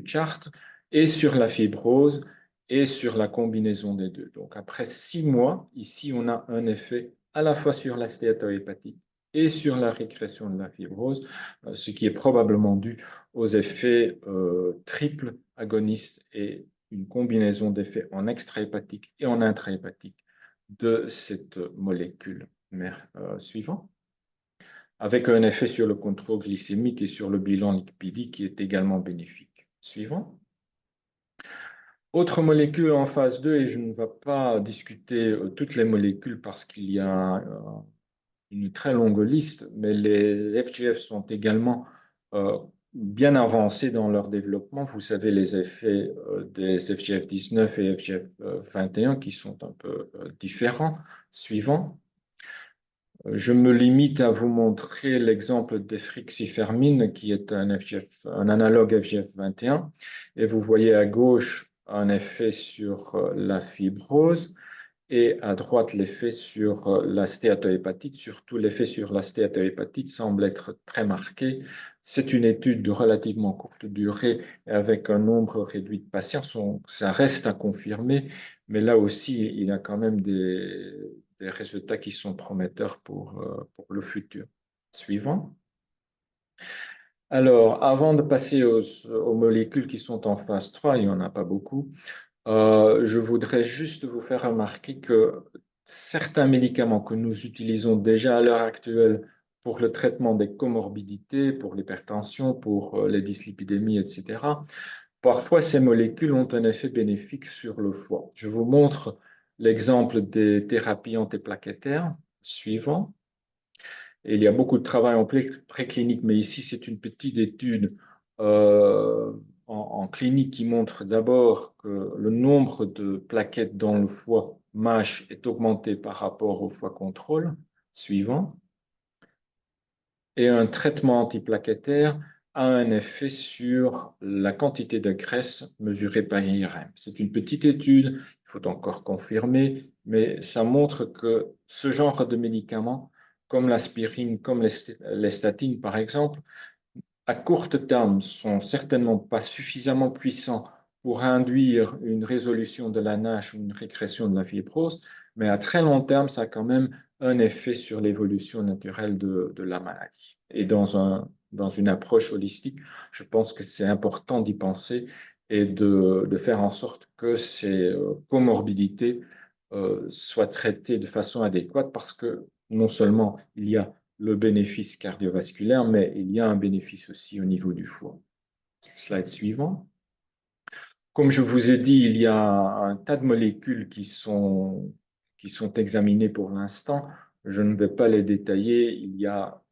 chart, et sur la fibrose, et sur la combinaison des deux. Donc, après 6 mois, ici, on a un effet à la fois sur la stéatohépatite et sur la régression de la fibrose, ce qui est probablement dû aux effets triple agonistes et une combinaison d'effets en extrahépatique et en intrahépatique de cette molécule. Suivant. Avec un effet sur le contrôle glycémique et sur le bilan lipidique qui est également bénéfique. Suivant. Autre molécule en phase 2, et je ne vais pas discuter toutes les molécules parce qu'il y a une très longue liste, mais les FGF sont également bien avancés dans leur développement. Vous savez les effets des FGF19 et FGF21 qui sont un peu différents. Suivant. Je me limite à vous montrer l'exemple d'efruxifermine qui est un analogue FGF21. Et vous voyez à gauche un effet sur la fibrose et à droite l'effet sur la stéatohépatite. Surtout l'effet sur la stéatohépatite semble être très marqué. C'est une étude de relativement courte durée et avec un nombre réduit de patients. Ça reste à confirmer, mais là aussi, il y a quand même des résultats qui sont prometteurs pour le futur. Suivant. Alors, avant de passer aux molécules qui sont en phase 3, il n'y en a pas beaucoup, Je voudrais juste vous faire remarquer que certains médicaments que nous utilisons déjà à l'heure actuelle pour le traitement des comorbidités, pour l'hypertension, pour les dyslipidémies, etc., parfois ces molécules ont un effet bénéfique sur le foie. Je vous montre l'exemple des thérapies antiplaquettaires suivant. Et il y a beaucoup de travail en préclinique, mais ici, c'est une petite étude en clinique qui montre d'abord que le nombre de plaquettes dans le foie MASH est augmenté par rapport au foie contrôle suivant. Et un traitement antiplaquettaire a un effet sur la quantité de graisse mesurée par IRM. C'est une petite étude, il faut encore confirmer, mais ça montre que ce genre de médicaments, comme l'aspirine, comme les statines par exemple, à court terme, sont certainement pas suffisamment puissants pour induire une résolution de la NASH ou une régression de la fibrose, mais à très long terme, ça a quand même un effet sur l'évolution naturelle de la maladie. Et dans une approche holistique, je pense que c'est important d'y penser et de faire en sorte que ces comorbidités soient traitées de façon adéquate parce que non seulement il y a le bénéfice cardiovasculaire, mais il y a un bénéfice aussi au niveau du foie. Slide suivant. Comme je vous ai dit, il y a un tas de molécules qui sont examinées pour l'instant. Je ne vais pas les détailler. Il y a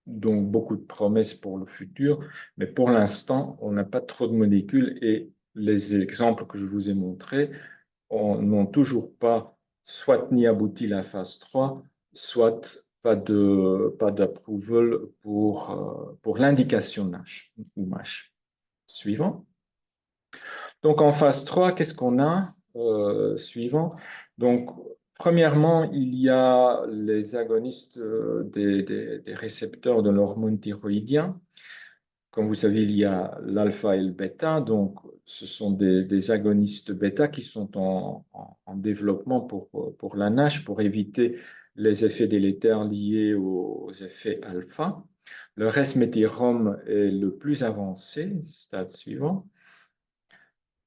donc beaucoup de promesses pour le futur, mais pour l'instant, on n'a pas trop de molécules et les exemples que je vous ai montrés n'ont toujours pas soit ni abouti la phase 3, soit pas d'approval pour l'indication NASH ou MASH. Suivant. Donc en phase 3, qu'est-ce qu'on a suivant? Donc premièrement, il y a les agonistes des récepteurs de l'hormone thyroïdien. Comme vous savez, il y a l'alpha et le bêta, donc ce sont des agonistes bêta qui sont en développement pour la NASH, pour éviter les effets délétères liés aux effets alpha. Le resmetirom est le plus avancé, stade suivant.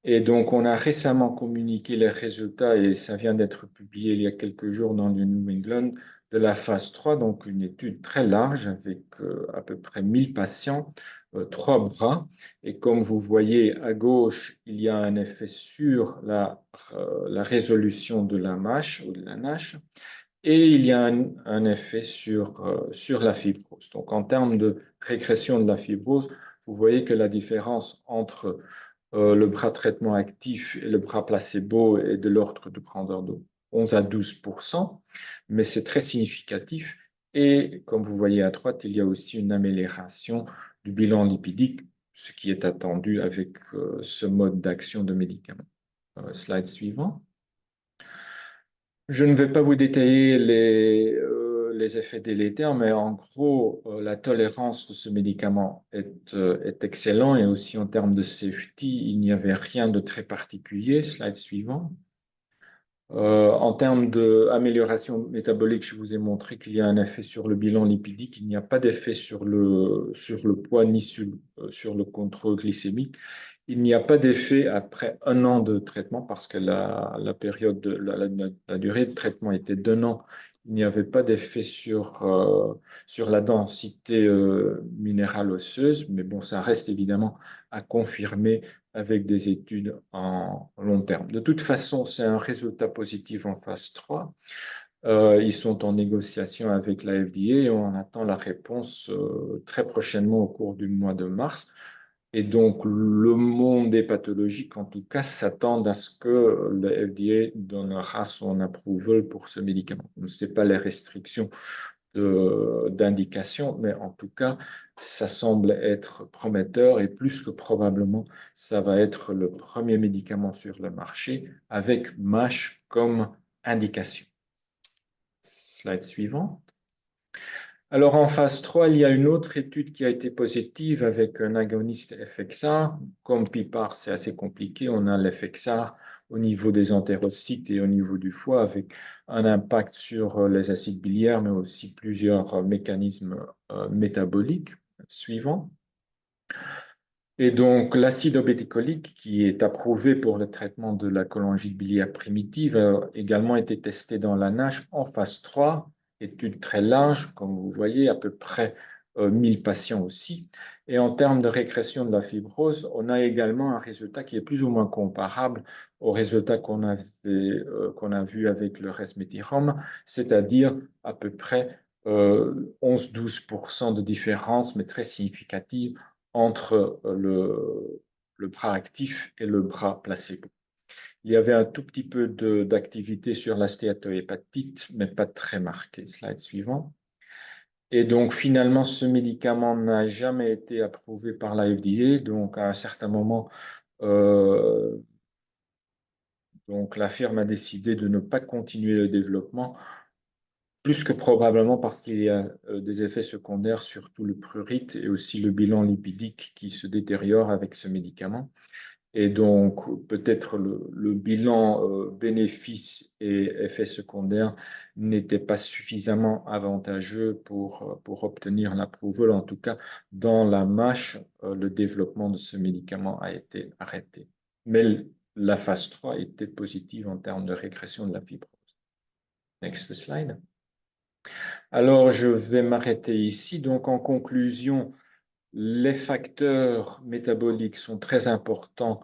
Et donc, on a récemment communiqué les résultats, et ça vient d'être publié il y a quelques jours dans le New England, de la phase 3, donc une étude très large avec à peu près 1000 patients, 3 bras. Et comme vous voyez à gauche, il y a un effet sur la résolution de la MASH ou de la NASH, et il y a un effet sur la fibrose. Donc, en termes de régression de la fibrose, vous voyez que la différence entre le bras traitement actif et le bras placebo est de l'ordre de grandeur de 11 à 12%, mais c'est très significatif. Et comme vous voyez à droite, il y a aussi une amélioration du bilan lipidique, ce qui est attendu avec ce mode d'action de médicament. Slide suivant. Je ne vais pas vous détailler les effets délétères, mais en gros, la tolérance de ce médicament est excellent et aussi en termes de safety, il n'y avait rien de très particulier. Slide suivant. En termes d'amélioration métabolique, je vous ai montré qu'il y a un effet sur le bilan lipidique. Il n'y a pas d'effet sur le poids ni sur le contrôle glycémique. Il n'y a pas d'effet après 1 an de traitement parce que la durée de traitement était d'1 an. Il n'y avait pas d'effet sur la densité minérale osseuse, mais bon, ça reste évidemment à confirmer avec des études en long terme. De toute façon, c'est un résultat positif en phase 3. Ils sont en négociation avec la FDA et on attend la réponse très prochainement au cours du mois de mars. Et donc, le monde des pathologiques, en tout cas, s'attend à ce que le FDA donnera son approval pour ce médicament. On ne sait pas les restrictions d'indication, mais en tout cas, ça semble être prometteur et plus que probablement, ça va être le premier médicament sur le marché avec MASH comme indication. Slide suivant. Alors en phase 3, il y a une autre étude qui a été positive avec un agoniste FXR. Comme PIPAR, c'est assez compliqué. On a l'FXR au niveau des entérocytes et au niveau du foie avec un impact sur les acides biliaires, mais aussi plusieurs mécanismes métaboliques suivants. Et donc, l'acide obéticolique, qui est approuvé pour le traitement de la cholangite biliaire primitive, a également été testé dans la NASH en phase 3, étude très large, comme vous voyez, à peu près 1000 patients aussi. Et en termes de régression de la fibrose, on a également un résultat qui est plus ou moins comparable au résultat qu'on a vu avec le resmetirom, c'est-à-dire à peu près 11-12% de différence, mais très significative, entre le bras actif et le bras placebo. Il y avait un tout petit peu d'activité sur la stéatohépatite, mais pas très marquée. Slide suivant. Et donc, finalement, ce médicament n'a jamais été approuvé par la FDA. Donc, à un certain moment, donc, la firme a décidé de ne pas continuer le développement, plus que probablement parce qu'il y a des effets secondaires sur tout le prurite et aussi le bilan lipidique qui se détériore avec ce médicament. Et donc, peut-être le bilan bénéfice et effets secondaires n'était pas suffisamment avantageux pour obtenir l'approval. En tout cas, dans la MASH, le développement de ce médicament a été arrêté. Mais la phase 3 était positive en termes de régression de la fibrose. Next slide. Alors, je vais m'arrêter ici. Donc, en conclusion, les facteurs métaboliques sont très importants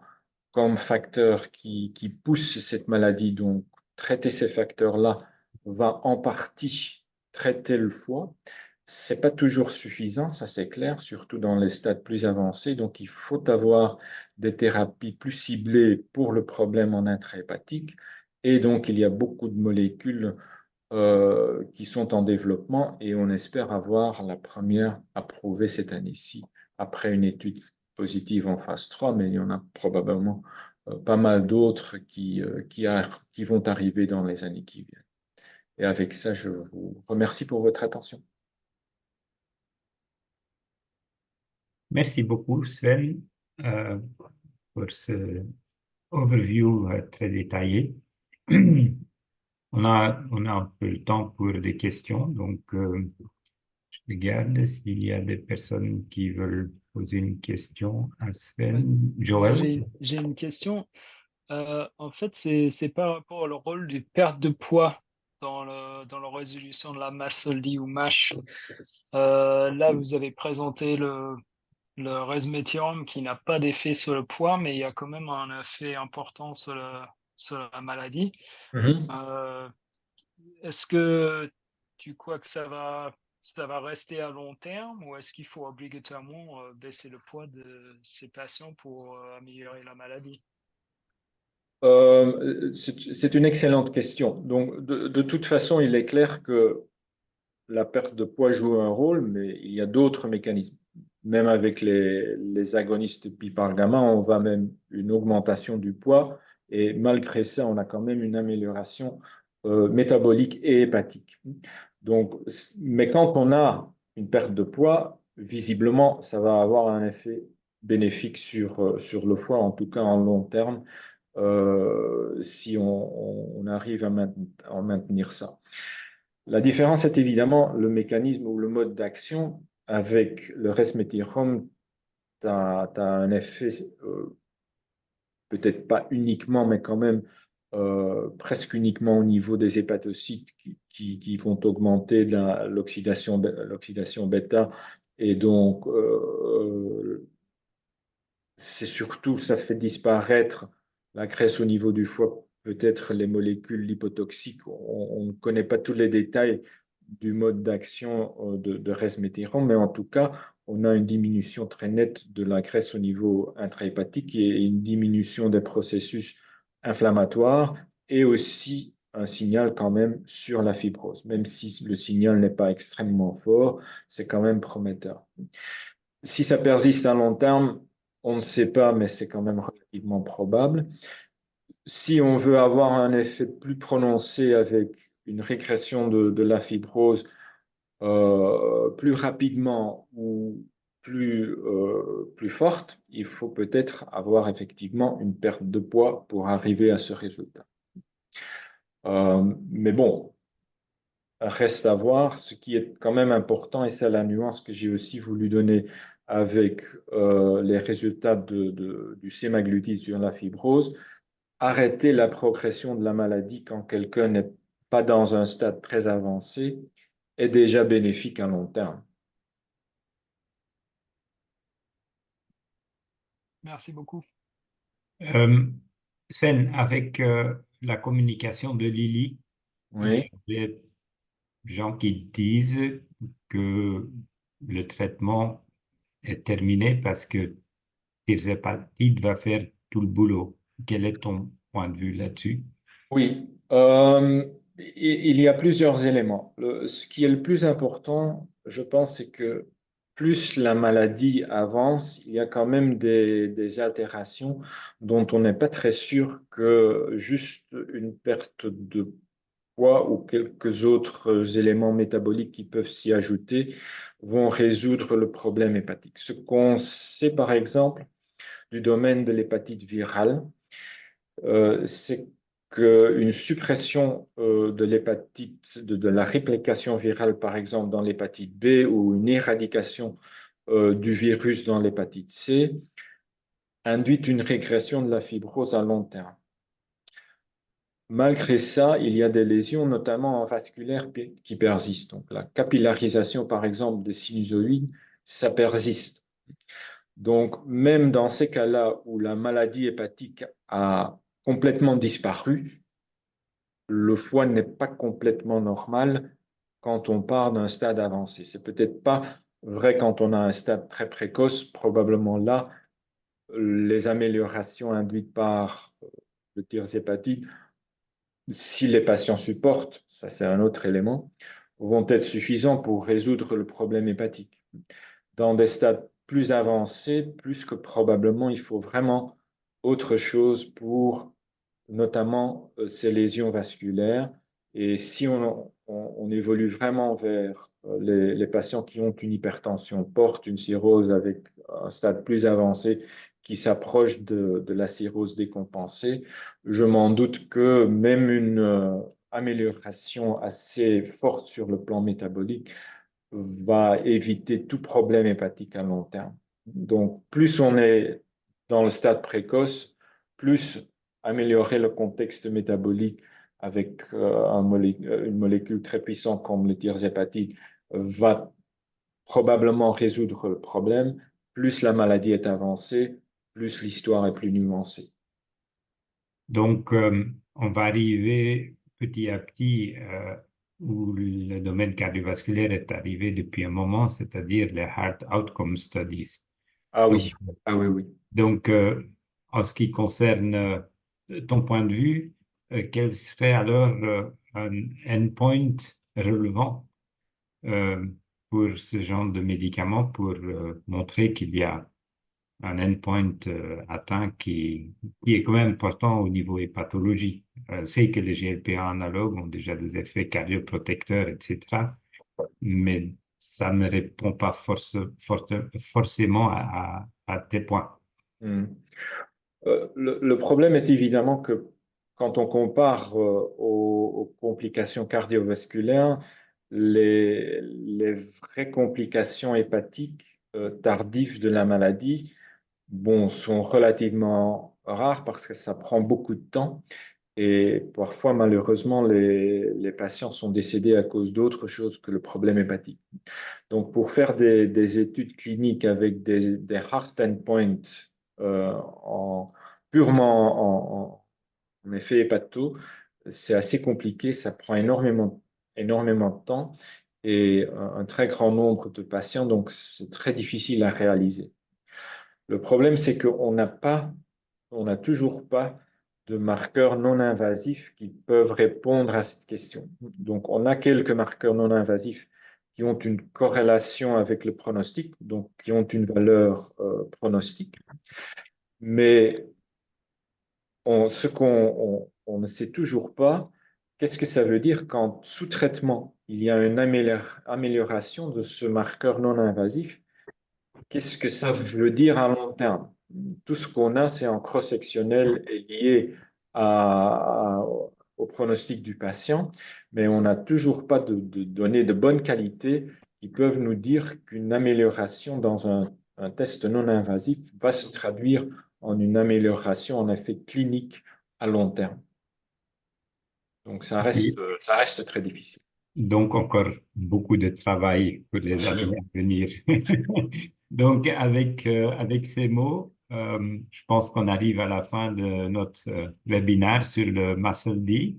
comme facteurs qui poussent cette maladie. Donc, traiter ces facteurs-là va en partie traiter le foie. Ce n'est pas toujours suffisant, ça c'est clair, surtout dans les stades plus avancés. Donc, il faut avoir des thérapies plus ciblées pour le problème en intrahépatique. Et donc, il y a beaucoup de molécules qui sont en développement et on espère avoir la première approuvée cette année-ci, après une étude positive en phase 3, mais il y en a probablement pas mal d'autres qui vont arriver dans les années qui viennent. Et avec ça, je vous remercie pour votre attention. Merci beaucoup, Sven, pour ce overview très détaillé. On a un peu le temps pour des questions, donc je regarde s'il y a des personnes qui veulent poser une question à Sven. Joël? J'ai une question. En fait, c'est par rapport au rôle du perte de poids dans la résolution de la MASLD ou MASH. Là, vous avez présenté le resmetirom qui n'a pas d'effet sur le poids, mais il y a quand même un effet important sur la maladie. Est-ce que tu crois que ça va rester à long terme ou est-ce qu'il faut obligatoirement baisser le poids de ces patients pour améliorer la maladie? C'est une excellente question. Donc, de toute façon, il est clair que la perte de poids joue un rôle, mais il y a d'autres mécanismes. Même avec les agonistes piPAR-gamma, on voit même une augmentation du poids et malgré ça, on a quand même une amélioration métabolique et hépatique. Donc, mais quand on a une perte de poids, visiblement, ça va avoir un effet bénéfique sur le foie, en tout cas en long terme, si on arrive à maintenir ça. La différence est évidemment le mécanisme ou le mode d'action. Avec le resmetirom, tu as un effet, peut-être pas uniquement, mais quand même presque uniquement au niveau des hépatocytes qui vont augmenter l'oxydation bêta. Et donc, c'est surtout, ça fait disparaître la graisse au niveau du foie, peut-être les molécules lipotoxiques. On ne connaît pas tous les détails du mode d'action de resmetirom, mais en tout cas, on a une diminution très nette de la graisse au niveau intrahépatique et une diminution des processus inflammatoires et aussi un signal quand même sur la fibrose. Même si le signal n'est pas extrêmement fort, c'est quand même prometteur. Si ça persiste à long terme, on ne sait pas, mais c'est quand même relativement probable. Si on veut avoir un effet plus prononcé avec une régression de la fibrose plus rapidement ou plus forte, il faut peut-être avoir effectivement une perte de poids pour arriver à ce résultat. Mais bon, reste à voir. Ce qui est quand même important, et c'est la nuance que j'ai aussi voulu donner avec les résultats du sémaglutide sur la fibrose, arrêter la progression de la maladie quand quelqu'un n'est pas dans un stade très avancé est déjà bénéfique à long terme. Merci beaucoup. Sven, avec la communication de Lily, il y Oui. a des gens qui disent que le traitement est terminé parce que tirzepatide va faire tout le boulot. Quel est ton point de vue là-dessus? Oui, il y a plusieurs éléments. Ce qui est le plus important, je pense, c'est que plus la maladie avance, il y a quand même des altérations dont on n'est pas très sûr que juste une perte de poids ou quelques autres éléments métaboliques qui peuvent s'y ajouter vont résoudre le problème hépatique. Ce qu'on sait, par exemple, du domaine de l'hépatite virale, c'est qu'une suppression de l'hépatite, de la réplication virale, par exemple, dans l'hépatite B ou une éradication du virus dans l'hépatite C, induit une régression de la fibrose à long terme. Malgré ça, il y a des lésions, notamment vasculaires, qui persistent. Donc, la capillarisation, par exemple, des sinusoïdes, ça persiste. Donc, même dans ces cas-là où la maladie hépatique a complètement disparu, le foie n'est pas complètement normal quand on part d'un stade avancé. C'est peut-être pas vrai quand on a un stade très précoce. Probablement là, les améliorations induites par le tirzépatide, si les patients supportent, ça c'est un autre élément, vont être suffisants pour résoudre le problème hépatique. Dans des stades plus avancés, plus que probablement, il faut vraiment autre chose pour notamment ces lésions vasculaires. Et si on évolue vraiment vers les patients qui ont une hypertension, portent une cirrhose avec un stade plus avancé qui s'approche de la cirrhose décompensée, je m'en doute que même une amélioration assez forte sur le plan métabolique va éviter tout problème hépatique à long terme. Donc, plus on est dans le stade précoce, plus améliorer le contexte métabolique avec une molécule très puissante comme le tirzépatide va probablement résoudre le problème. Plus la maladie est avancée, plus l'histoire est plus nuancée. Donc, on va arriver petit à petit où le domaine cardiovasculaire est arrivé depuis un moment, c'est-à-dire les Heart Outcome Studies. Ah Donc, oui, ah oui, oui. donc en ce qui concerne ton point de vue, quel serait alors un endpoint relevant euh, pour ce genre de médicaments pour montrer qu'il y a un endpoint atteint qui est quand même important au niveau hépatologie. C'est que les GLP-1 analogues ont déjà des effets cardioprotecteurs, etc. Mais ça ne répond pas forcément à tes points. Hmm. Le problème est évidemment que quand on compare aux complications cardiovasculaires, les vraies complications hépatiques tardives de la maladie, bon, sont relativement rares parce que ça prend beaucoup de temps et parfois, malheureusement, les patients sont décédés à cause d'autre chose que le problème hépatique. Donc, pour faire des études cliniques avec des hard endpoints en, purement en effet hépato, c'est assez compliqué, ça prend énormément de temps et un très grand nombre de patients, donc c'est très difficile à réaliser. Le problème, c'est on n'a toujours pas de marqueurs non invasifs qui peuvent répondre à cette question. Donc, on a quelques marqueurs non invasifs qui ont une corrélation avec le pronostic, donc qui ont une valeur pronostique. Mais ce qu'on ne sait toujours pas, qu'est-ce que ça veut dire quand, sous traitement, il y a une amélioration de ce marqueur non invasif? Qu'est-ce que ça veut dire à long terme? Tout ce qu'on a, c'est en cross-sectionnel et lié au pronostic du patient, mais on n'a toujours pas de données de bonne qualité qui peuvent nous dire qu'une amélioration dans un un test non invasif va se traduire en une amélioration en effet clinique à long terme. Donc, ça reste très difficile. Donc, encore beaucoup de travail pour les années à venir. Donc, avec ces mots, je pense qu'on arrive à la fin de notre webinaire sur le Muscle D.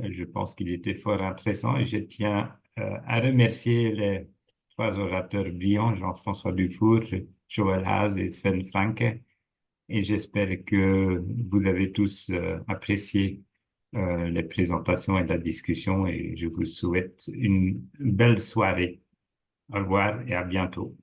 Je pense qu'il était fort intéressant et je tiens à remercier les trois orateurs brillants, Jean-François Dufour, Joël Haas et Sven Franke. Et j'espère que vous avez tous apprécié les présentations et la discussion et je vous souhaite une belle soirée. Au revoir et à bientôt.